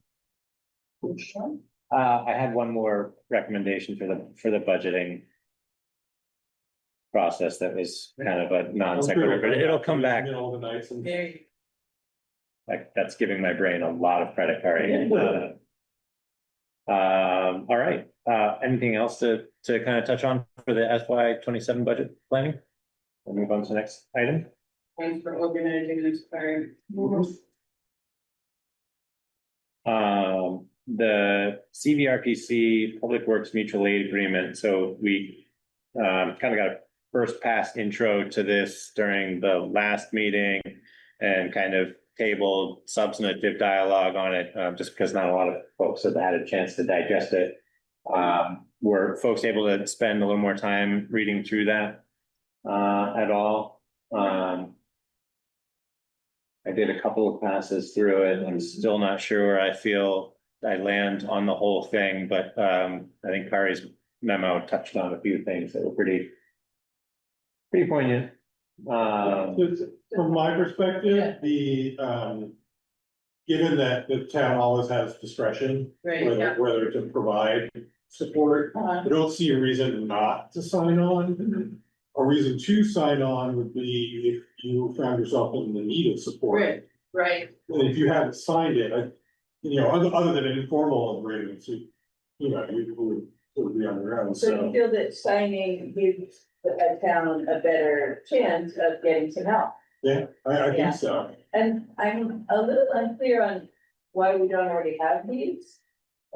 I had one more recommendation for the budgeting process that was kind of a non sequitur, but it'll come back. Middle of the night and. Like, that's giving my brain a lot of credit card. All right, anything else to kind of touch on for the FY 27 budget planning? We'll move on to the next item. Thanks for organizing this, Barry. The CVRPC Public Works Mutual Aid Agreement, so we kind of got a first pass intro to this during the last meeting and kind of tabled substantive dialogue on it, just because not a lot of folks have had a chance to digest it. Were folks able to spend a little more time reading through that at all? I did a couple of passes through it. I'm still not sure where I feel I land on the whole thing, but I think Kari's memo touched on a few things that were pretty poignant. From my perspective, given that the town always has discretion, Right, yeah. whether to provide support, I don't see a reason not to sign on. A reason to sign on would be if you found yourself in the need of support. Right. Right, And if you hadn't signed it, other than informal agreements, you would sort of be on your own, So you feel that signing gives a town a better chance of getting some help? Yeah, I Yeah. think so. And I'm a little unclear on why we don't already have these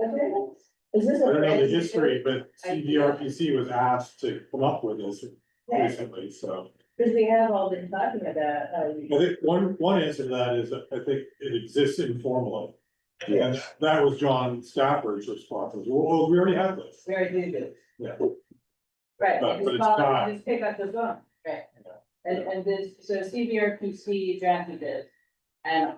agreements? Is this? I don't know the brand new- history, but CVRPC was asked to come up with this Yeah, recently, so. because we have all been talking about, I think one answer to that is that I think it exists informally. And that was John Stafford's response, was, well, we already have this. very good. Yeah. Right, But and it's just call not. it, just pick up the phone, right? And this, so CVRPC drafted this, and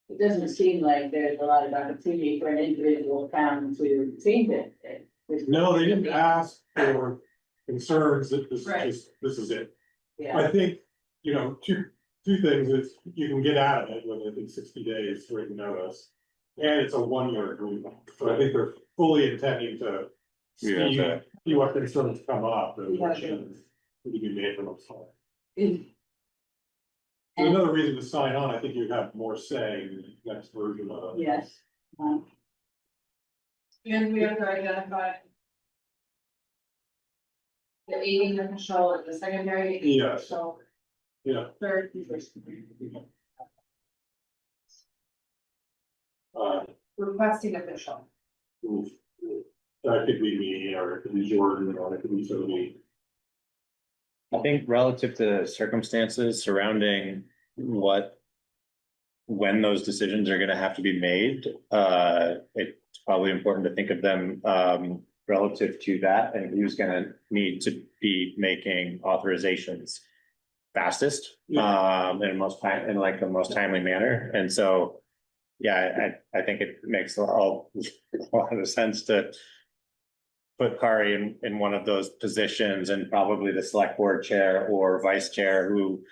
it doesn't seem like there's a lot of opportunity for an individual town to change it. No, they didn't ask for concerns that this is Right. this is it. Yeah, I think, two things is you can get out of it with, I think, 60 days written notice. And it's a 1-year agreement, so I think they're fully intending to Yeah, see what concerns come up. And Yeah. what changes need to be made from us. and Another reason to sign on, I think you have more say in the next version of it. yes, and we have to identify. The aiding official and the secondary. aiding Yes. official, Yeah. third. Requesting official. That could be me, or it could be Jordan, or it could be somebody. I think relative to circumstances surrounding when those decisions are gonna have to be made, it's probably important to think of them, relative to that, and who's gonna need to be making authorizations fastest, in most time, in like the most timely manner, and so, yeah, I think it makes a lot of sense to put Kari in one of those positions, and probably the select board chair or vice chair who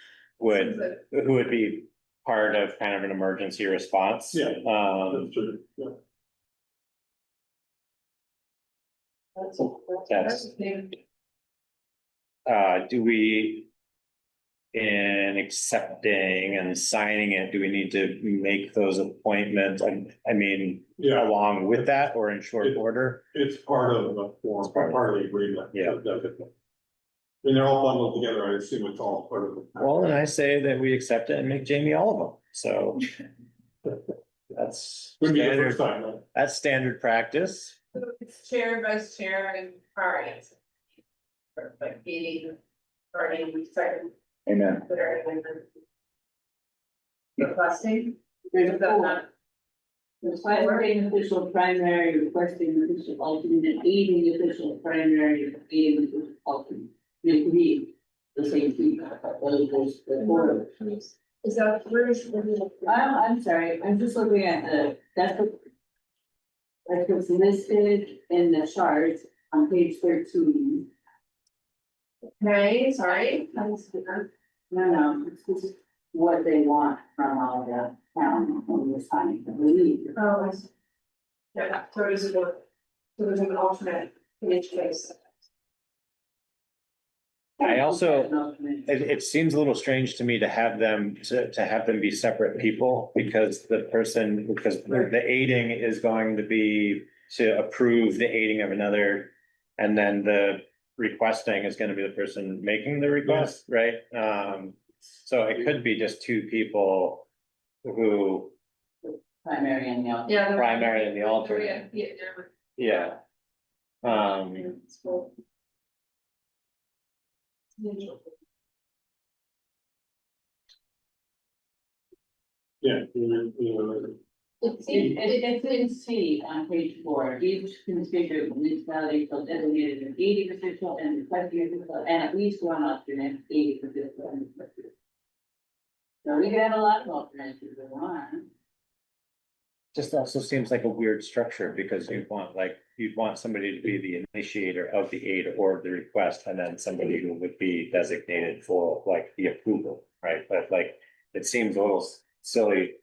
would be part of kind of an emergency response. Yeah. Um, That's true, yeah. Yes. Do we, in accepting and signing it, do we need to make those appointments? I mean, Yeah, along with that or in short order? it's part of the form, part of the agreement. Yeah. And they're all bundled together, I assume it's all part of the. Well, then I say that we accept it and make Jamie all of them, so. That's Wouldn't be the first standard, time, right? that's standard practice. It's chair, vice chair, and Kari. Like meeting, starting, second, Amen. requesting. There's Is that four. not? Requesting official primary, requesting official alternate, aiding official primary, aiding official alternate. It could be the same thing, but those the four. Is that where's? I'm sorry, I'm just looking at that's what's listed in the chart on page 13. Okay, sorry. No, it's just what they want from all the town when we're signing the release. Oh, I see. Yeah, so it is so there's an alternate in each case. I also, it seems a little strange to me to have them, to have them be separate people, because the aiding is going to be to approve the aiding of another. And then the requesting is gonna be the person making the request, right? So it could be just two people who, Primary and the alternate. Yeah. the- Primary and the alternate. Yeah, there yeah. were- Yeah. It's It's in C on page 4, each constituent municipality shall designate an aiding official and requesting official, and at least one alternate aiding official and requesting. So we could have a lot of alternates if we want. Just also seems like a weird structure, because you'd want somebody to be the initiator of the aid or the request, and then somebody who would be designated for like the approval, right? But like, it seems a little silly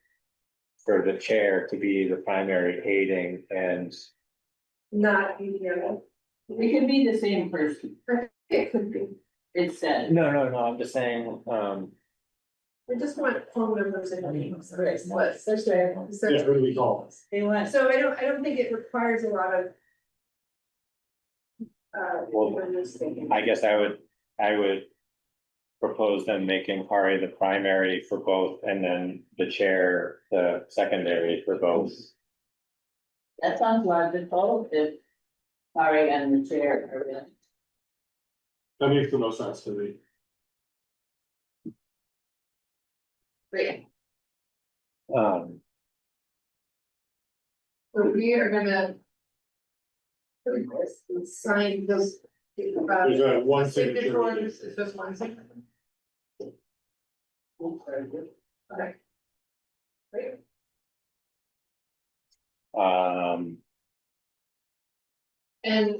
for the chair to be the primary aiding and, Not, yeah. It could be the same person, It could be. it said. no, I'm just saying, We just want phone numbers and names. What? Yeah, who do we call? They want, So I don't think it requires a lot of. Well, I guess I would propose them making Kari the primary for both, and then the chair, the secondary for both. that sounds logical, if Ari and the chair are in. That makes the most sense to me. Great. Um, So we are gonna. Sign those. There's a one Signature signature. orders, it's just one signature. Okay. Great. And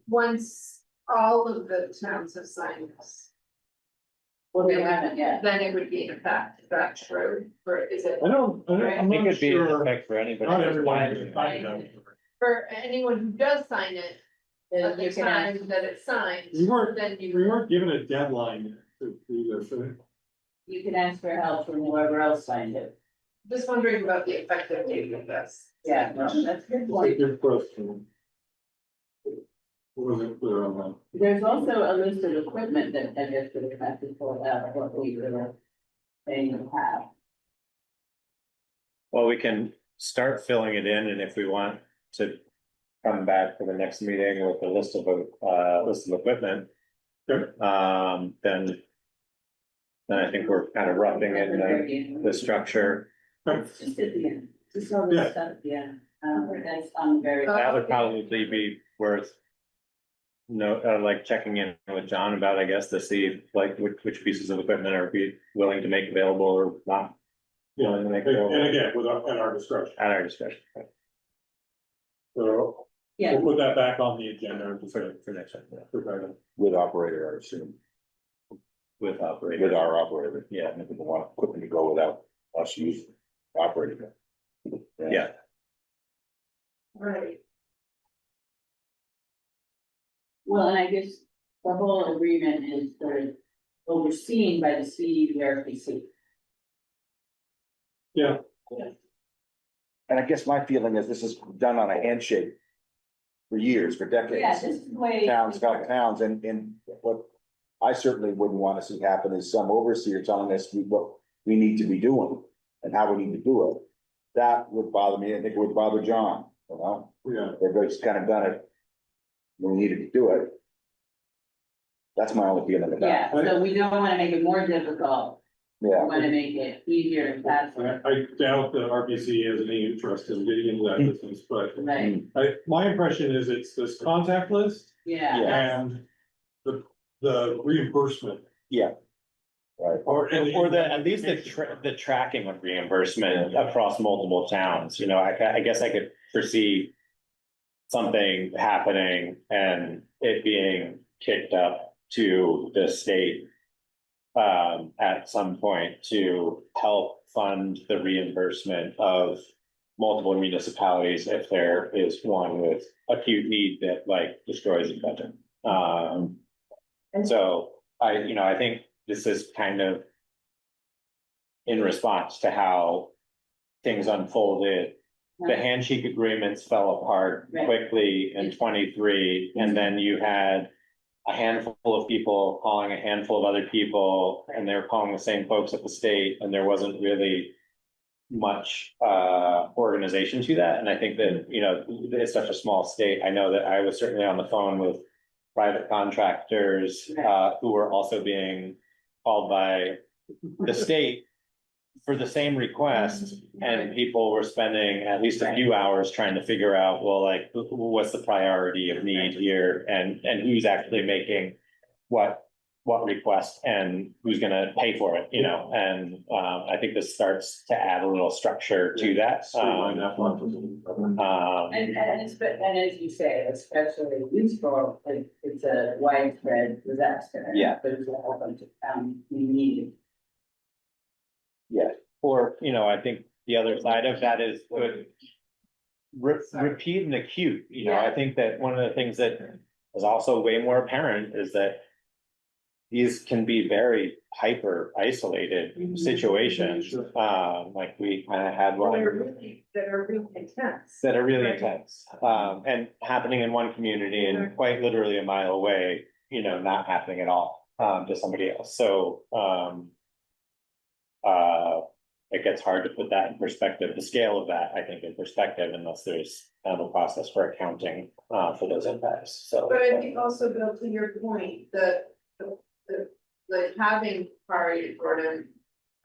once all of the towns have signed this, Well, they haven't yet. then it would be in effect, is that true, or is it? I'm I think not it'd be in sure. effect for anybody. Not who's everyone buying is it. buying them. For anyone who does sign it, at the time that it's signed, We weren't, then we you. weren't given a deadline to do this, so. You can ask for help from whoever else signed it. Just wondering about the effective date of this. Yeah, no, that's a good It's a point. good question. Wasn't clear on that. There's also a list of equipment that I guess would have to pull out what we were saying to have. Well, we can start filling it in, and if we want to come back for the next meeting with a list of equipment. Sure. Then then I think we're kind of roughing in the structure. It's just at the end, just all this Yeah. stuff, yeah, that's on the very. That would probably be worth. Like checking in with John about, I guess, to see like which pieces of equipment are we willing to make available or not. Yeah, Willing to make and available again, at our discretion. at our discretion. So Yeah, we'll put that back on the agenda For next time, yeah. With operator, I assume, With operator. with our operator, yeah, and if people want equipment to go without us using operator. Yeah, Right. well, and I guess the whole agreement is sort of overseen by the CERPC. Yeah, And I guess my feeling is this is done on a handshake for years, for Yeah, decades. this is the way. Towns got towns, and what I certainly wouldn't want to see happen is some overseer telling us what we need to be doing and how we need to do it. That would bother me, I think it would bother John, you know, yeah. everybody's kind of done it. when We needed to do it. That's my only feeling about Yeah, it. so we don't wanna make it more difficult, we Yeah, wanna make it easier and faster, I doubt that RPC has any interest in getting into that business, but right? my impression is it's this contact list Yeah, Yeah. and the reimbursement. yeah. Right, Or at least the tracking of reimbursement across multiple towns, I guess I could foresee. Something happening and it being kicked up to the state. At some point to help fund the reimbursement of multiple municipalities if there is one with acute need that like destroys the budget. So I think this is kind of in response to how things unfolded. The handshake agreements fell apart Right. quickly in 23, and then you had a handful of people calling a handful of other people, and they were calling the same folks at the state, and there wasn't really much organization to that. And I think that, it's such a small state. I know that I was certainly on the phone with private contractors who were also being called by the state for the same request, and people were spending at least a few hours trying to figure out, well, like, what's the priority of need here, and who's actually making what request and who's gonna pay for it, and I think this starts to add a little structure to that. Streamline that one. and as you say, especially useful, it's a widespread disaster. Yeah. But it's a whole bunch of we need. yeah, Or, I think the other side of that is repeat and acute, I think that one of the things that is also way more apparent is that these can be very hyper isolated situations, like we kind of had one. That are really intense. That are really intense, and happening in one community and quite literally a mile away, not happening at all, to somebody else, so, it gets hard to put that in perspective, the scale of that, I think, in perspective, unless there's kind of a process for accounting, for those impacts, so. But I think also, Bill, to your point, the having Kari Gordon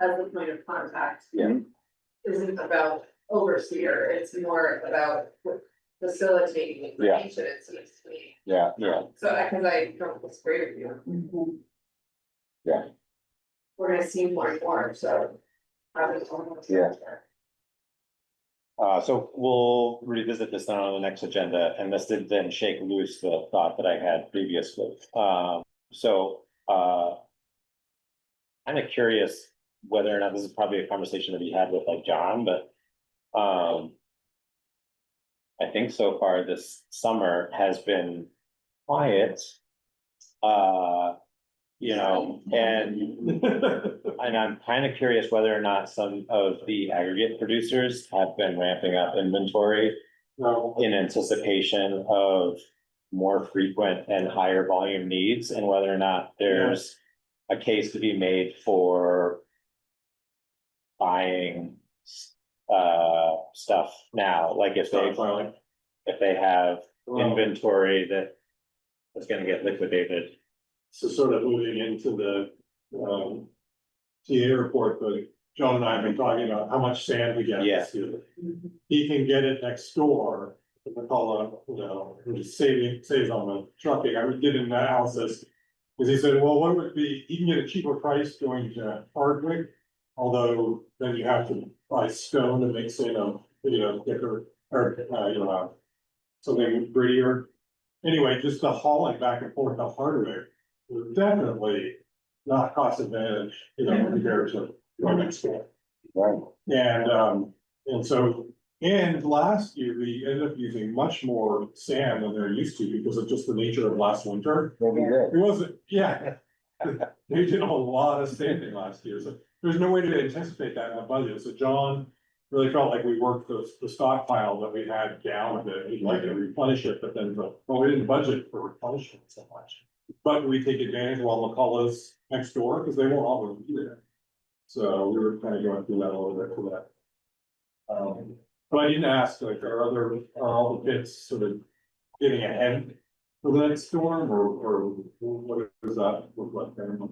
as the point of contact. Yeah. Isn't about overseer, it's more about facilitating information, it seems to me. yeah, So, because I don't disagree with you. Yeah. We're gonna see more and more, so. Yeah. So we'll revisit this on the next agenda, and this did then shake loose the thought that I had previously. Kind of curious whether or not this is probably a conversation that we had with like John, but I think so far this summer has been quiet. And I'm kind of curious whether or not some of the aggregate producers have been ramping up inventory No, in anticipation of more frequent and higher volume needs, and whether or not there's a case to be made for buying stuff now, like if stockpiling. they have Well, inventory that is gonna get liquidated. So sort of moving into the, TA report, but John and I have been talking about how much sand we get this year. He can get it next door, we call it, you know, just saves on the trucking, I would get an analysis. Cause he said, well, what would it be, you can get a cheaper price going to Hardwick, although then you have to buy stone to mix in a, thicker, or, something grittier. Anyway, just the hauling back and forth to Hardwick was definitely not cost advantage, compared to going next door. Right. And so, and last year, we ended up using much more sand than they're used to because of just the nature of last winter. Maybe It wasn't, yeah. They did a lot of sanding last year, so there's no way to anticipate that in the budget, so John really felt like we worked the stockpile that we had down a bit, we'd like to replenish it, but then, we didn't budget for replenishment so much. But we take advantage while McCullough's next door, because they won't always be there. So we were kind of going through that a little bit for that. But I didn't ask, like, are all the pits sort of getting ahead for the next storm, or what does that look like very much?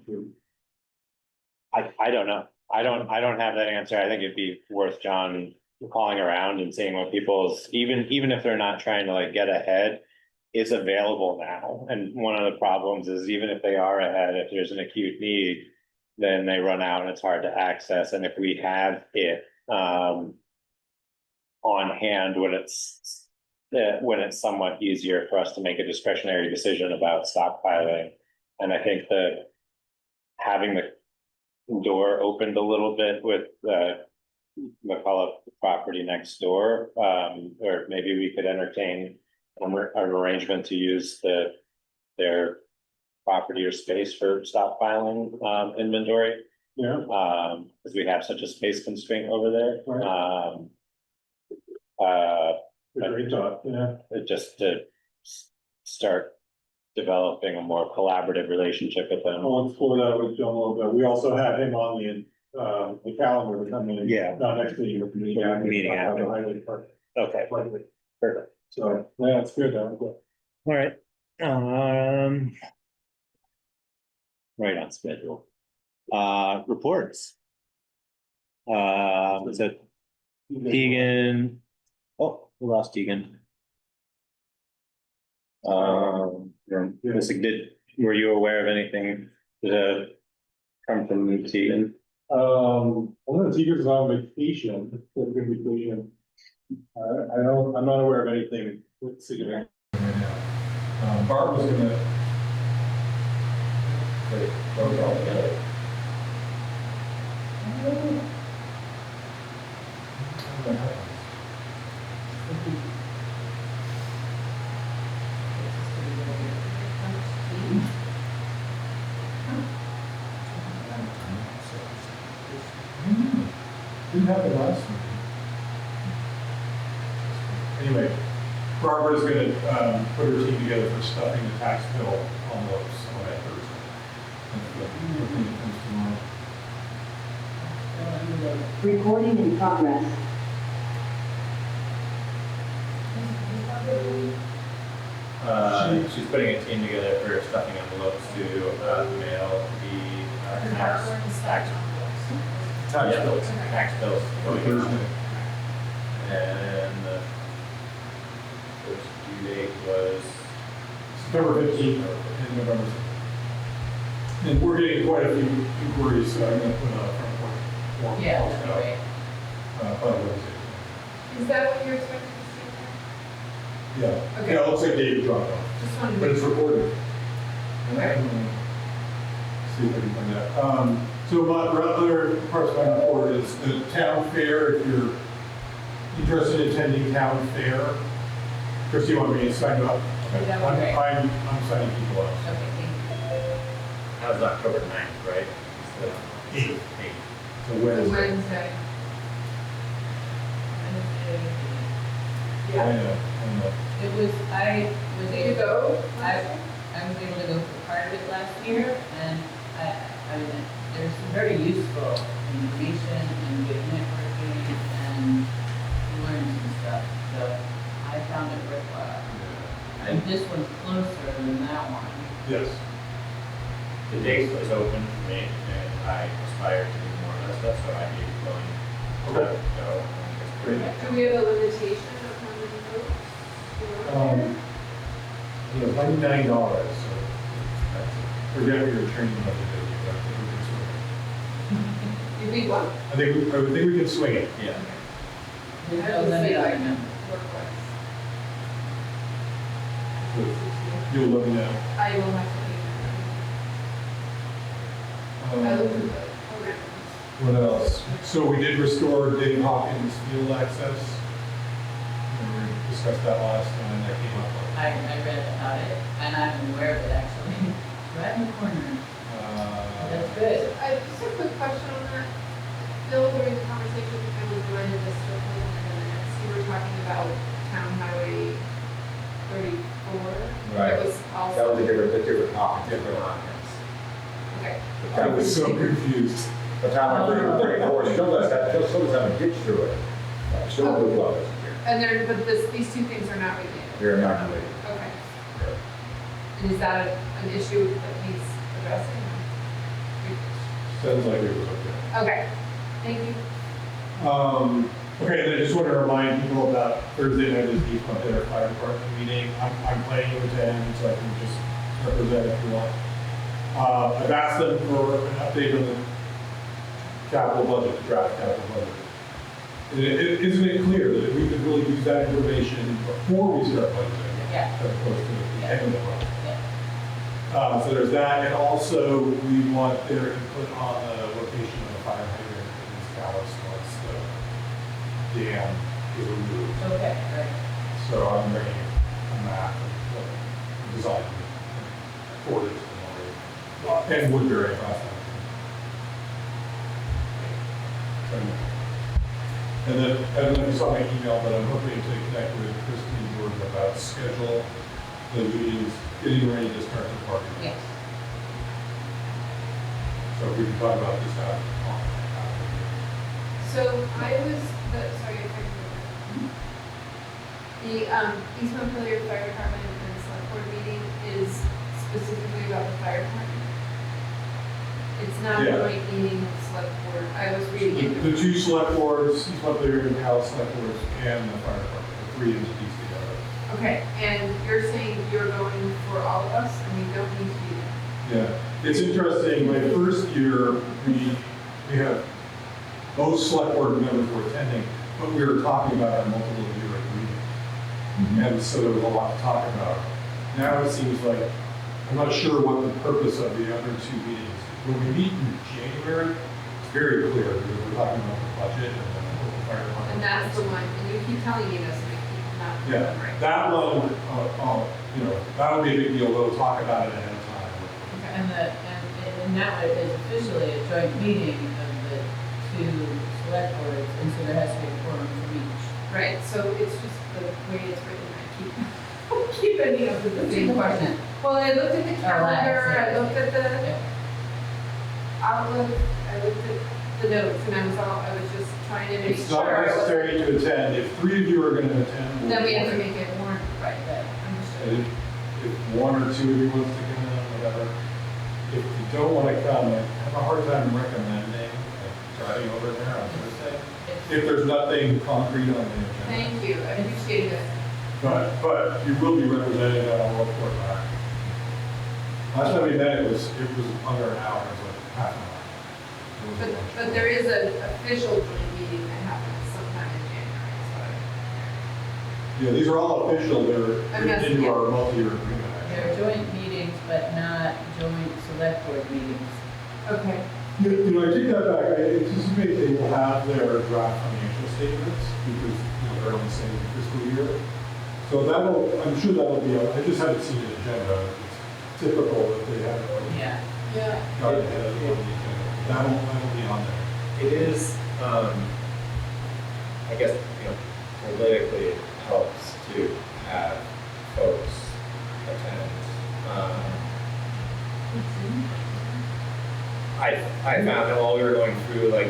I don't know. I don't have that answer. I think it'd be worth John calling around and seeing what people's, even if they're not trying to like get ahead, is available now. And one of the problems is even if they are ahead, if there's an acute need, then they run out and it's hard to access. And if we have it on hand when it's somewhat easier for us to make a discretionary decision about stockpiling. And I think that having the door opened a little bit with the McCullough property next door, or maybe we could entertain an arrangement to use their property or space for stockpiling inventory. Yeah. Because we have such a space constraint over there. Right. Great thought, yeah. Just to start developing a more collaborative relationship with them. I'll explore that with John a little bit. We also have him on the calendar to come in. Yeah. Not next meeting, but the meeting. Yeah, meeting after. The highway department. Okay, Likely. perfect. So, yeah, it's good, that was All right. Right on schedule. Reports. So Tegan, oh, we lost Tegan. Were you aware of anything that come from Tegan? I know Tegan's on vacation, it's a good vacation. I'm not aware of anything significant right now. Barb was gonna. Wait, those are all together. Didn't happen last week. Anyway, Barbara's gonna put her team together for stuffing the tax bill envelopes on that Thursday. Recording in progress. She's putting a team together for stuffing envelopes to mail the tax bills going on. And the first due date was September 15th and November 2nd. And we're getting quite a few inquiries, so I'm gonna put a front porch form. Yeah, post out, right. probably. Is that what you're expecting to Yeah, Okay. yeah, it looks like David dropped off, see? Just wanted but to. it's recorded. Okay. See if I can find that. So my other parts of my report is the town fair, if you're interested in attending town fair. Chris, you want me to sign you up? Yeah, that would be great. I'm signing people up. Okay, thank you. that was October 9th, right? It's the 8th. 8th. So The Wednesday. Wednesday. I Yeah, know. It was, I was did you able, go? I was able to go for part of it last year, and I mean, there's some very useful information and good networking, and you learn some stuff, so I found it worthwhile. And this one's closer than that one. Yes. The date was open for me, and I aspire to do more of that stuff, so I'd be willing to go. I think it's pretty. Do we have a limitation of how many votes? You know, $99, so that's, forget what your training budget is, but I think we can swing it. You think what? I would think we can swing it. Yeah. There's I no would limit say on like the number. work-wise. You'll let me know. I will have to. I looked at the program. What else? So we did restore Dave Hawkins field access. We discussed that last time, that came up. I read about it, and I'm aware of it actually, right in the corner. That's good. I just a quick question on that. Bill, during the conversation, I was reminded this for a couple of minutes, you were talking about town highway 34. Right. It was also. That was a different topic, different options. Okay. I was so confused. The town of 34 still does have a ditch through it. Still a good level. And there, but these two things are not related. They're not related. Okay. And is that an issue that needs addressing? Sounds like it was okay. Okay, thank you. Okay, and I just want to remind people about Thursday night is the East Montana Fire Department meeting. I'm planning to attend, so I can just represent if you want. I've asked them for an update on the capital budget, the draft capital budget. Isn't it clear that we could really use that information before we start budgeting? Yeah. As opposed to the end of the budget. Yeah. So there's that, and also we want their input on the location of the fire hydrant in Calais once the dam is removed. Okay, right. So I'm bringing a map of what the design for it and Woodbury last time. And then, I don't know if you saw my email, but I'm hoping to connect with Christine Jordan about schedule the meetings, getting ready to start the party. Yes. So if we can talk about this out. So I was, sorry if I can. The East Montpelier Fire Department and Select Board meeting is specifically about the fire department. It's not a Yeah. joint meeting of Select Board. I was reading it. The two select boards, East Montpelier and Calais select boards, and the fire department, the three entities together. Okay, and you're saying you're going for all of us and we don't need to be there? Yeah, it's interesting, my first year, we have most select board members were attending, but we were talking about our multiple year agreement. And so there was a lot to talk about. Now it seems like, I'm not sure what the purpose of the other two meetings. When we meet in January, it's very clear, because we're talking about the budget and the local fire department. And that's the one, and you keep telling me this, and I keep not Yeah, remembering. that one, that'll be a big deal, we'll talk about it ahead of time. Okay. And now it is officially a joint meeting of the two select boards, and so there has to be a quorum from each. Right, so it's just the way it's written, I keep ending up with the same question. Well, I looked at the calendar, I looked at the Outlook, I looked at the notes, and I was just trying to make It's sure. not necessary to attend, if three of you are gonna attend. we'll- Then we have to make it more, right, And understood. if one or two of you wants to come in, whatever, if you don't wanna come, I have a hard time recommending driving over there on Thursday. If there's nothing concrete on the agenda. Thank you, I appreciate it. But you will be represented at our report back. Last time we met, it was under an hour, it was like half an hour. It was a bunch. But there is an official joint meeting that happens sometime in January, so. Yeah, these are all official, they're I'm guessing, into yeah. our multi-year agreement. They're joint meetings, but not joint select board meetings. Okay. I take that back, I anticipate they will have their draft financial statements, because, they're on the same fiscal year. So I'm sure that'll be, I just haven't seen an agenda, it's typical that they have, Yeah. Yeah. got ahead of the agenda. That'll be on there. It is, I guess, politically it helps to have folks attend. I found that while we were going through like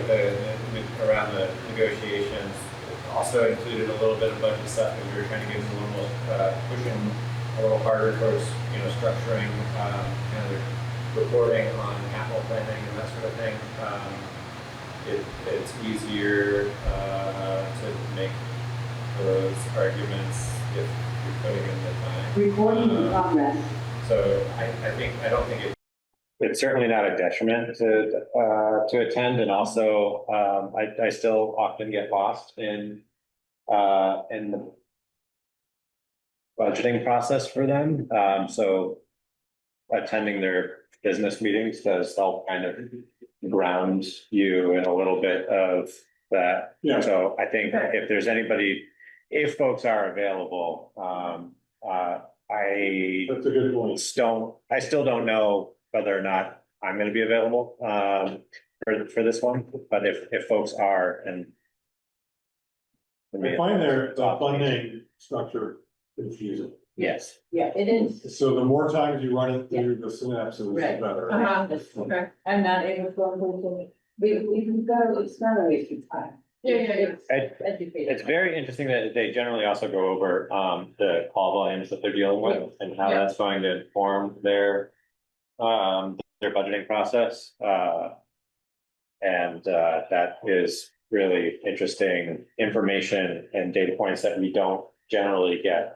around the negotiations, it also included a little bit of budget stuff, and we were trying to get a little more, pushing a little harder towards, structuring, kind of reporting on capital planning and that sort of thing, it's easier, to make those arguments if you're putting in the time. Recording in progress. So I don't think it. It's certainly not a detriment to attend, and also, I still often get lost in the budgeting process for them, so attending their business meetings does help kind of ground you in a little bit of that. Yeah. So I think if there's anybody, if folks are available, I That's a good point. I still don't know whether or not I'm gonna be available, for this one, but if folks are, and. I find their funding structure confusing. Yes, Yeah, it is. So the more times you run it through the synapses, the Right. better. Okay. I'm not able to, we can go, it's not a waste of time. Yeah. It's it's educated. very interesting that they generally also go over, the call volumes that they're dealing with and how Yeah. that's going to inform their budgeting process. And that is really interesting information and data points that we don't generally get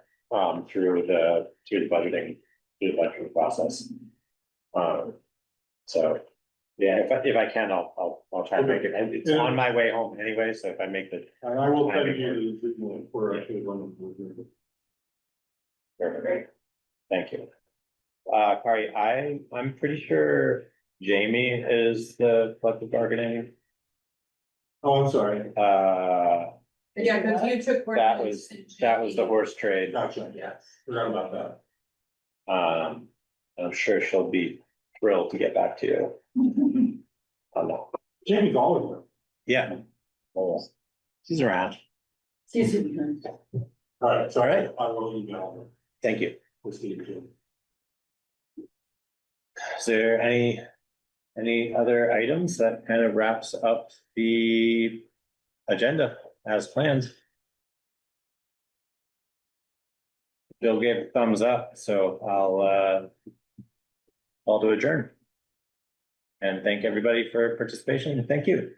through the budgeting process. So, yeah, if I can, I'll try to make it, and it's on my way home anyway, so if I make the. And I will send you the link for actually running. Great. Thank you. Kari, I'm pretty sure Jamie is the collective bargaining. Oh, I'm sorry. Yeah, because you took. That was the horse trade. Gotcha. Yes. Forgot about that. I'm sure she'll be thrilled to get back to you. On that. Jamie's always there. Yeah. Oh, yeah. She's around. All right, so All right. I will email her. Thank you. We'll see you soon. Is there any other items that kind of wraps up the agenda as planned? Bill gave a thumbs up, so I'll do adjourn. And thank everybody for participation. Thank you.